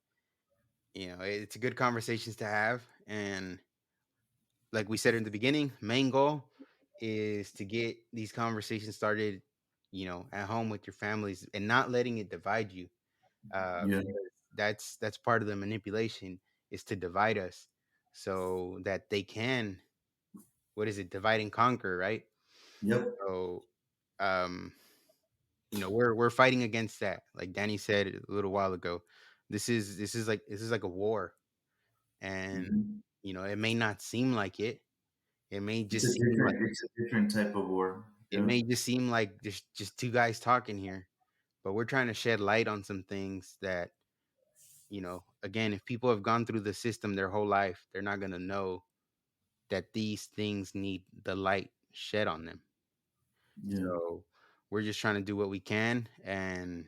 it's a good conversations to have. And like we said in the beginning, main goal is to get these conversations started, at home with your families and not letting it divide you. Yeah. Because that's part of the manipulation, is to divide us so that they can, what is it, divide and conquer, right? Yep. So, um we're fighting against that, like Danny said a little while ago. This is like a war. And Mhm. it may not seem like it. It may It's just a seem like different it's a different type of war. it Yeah. may just seem like just two guys talking here, but we're trying to shed light on some things that, again, if people have gone through the system their whole life, they're not going to know that these things need the light shed on them. Yeah. So we're just trying to do what we can, and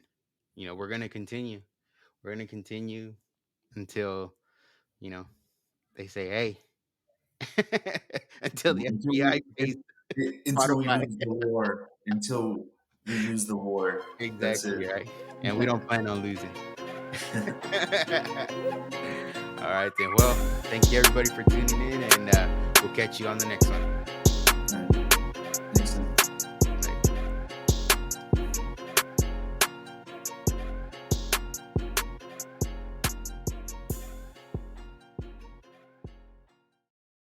we're going to continue. We're going to continue until, you know, they say, hey, until the Until FBI pays until bottom we line. lose the war. Until we lose the war. That's Exactly, it. right? And we don't plan on losing. All right, then. Well, thank you everybody for tuning in, and we'll catch you on the next one.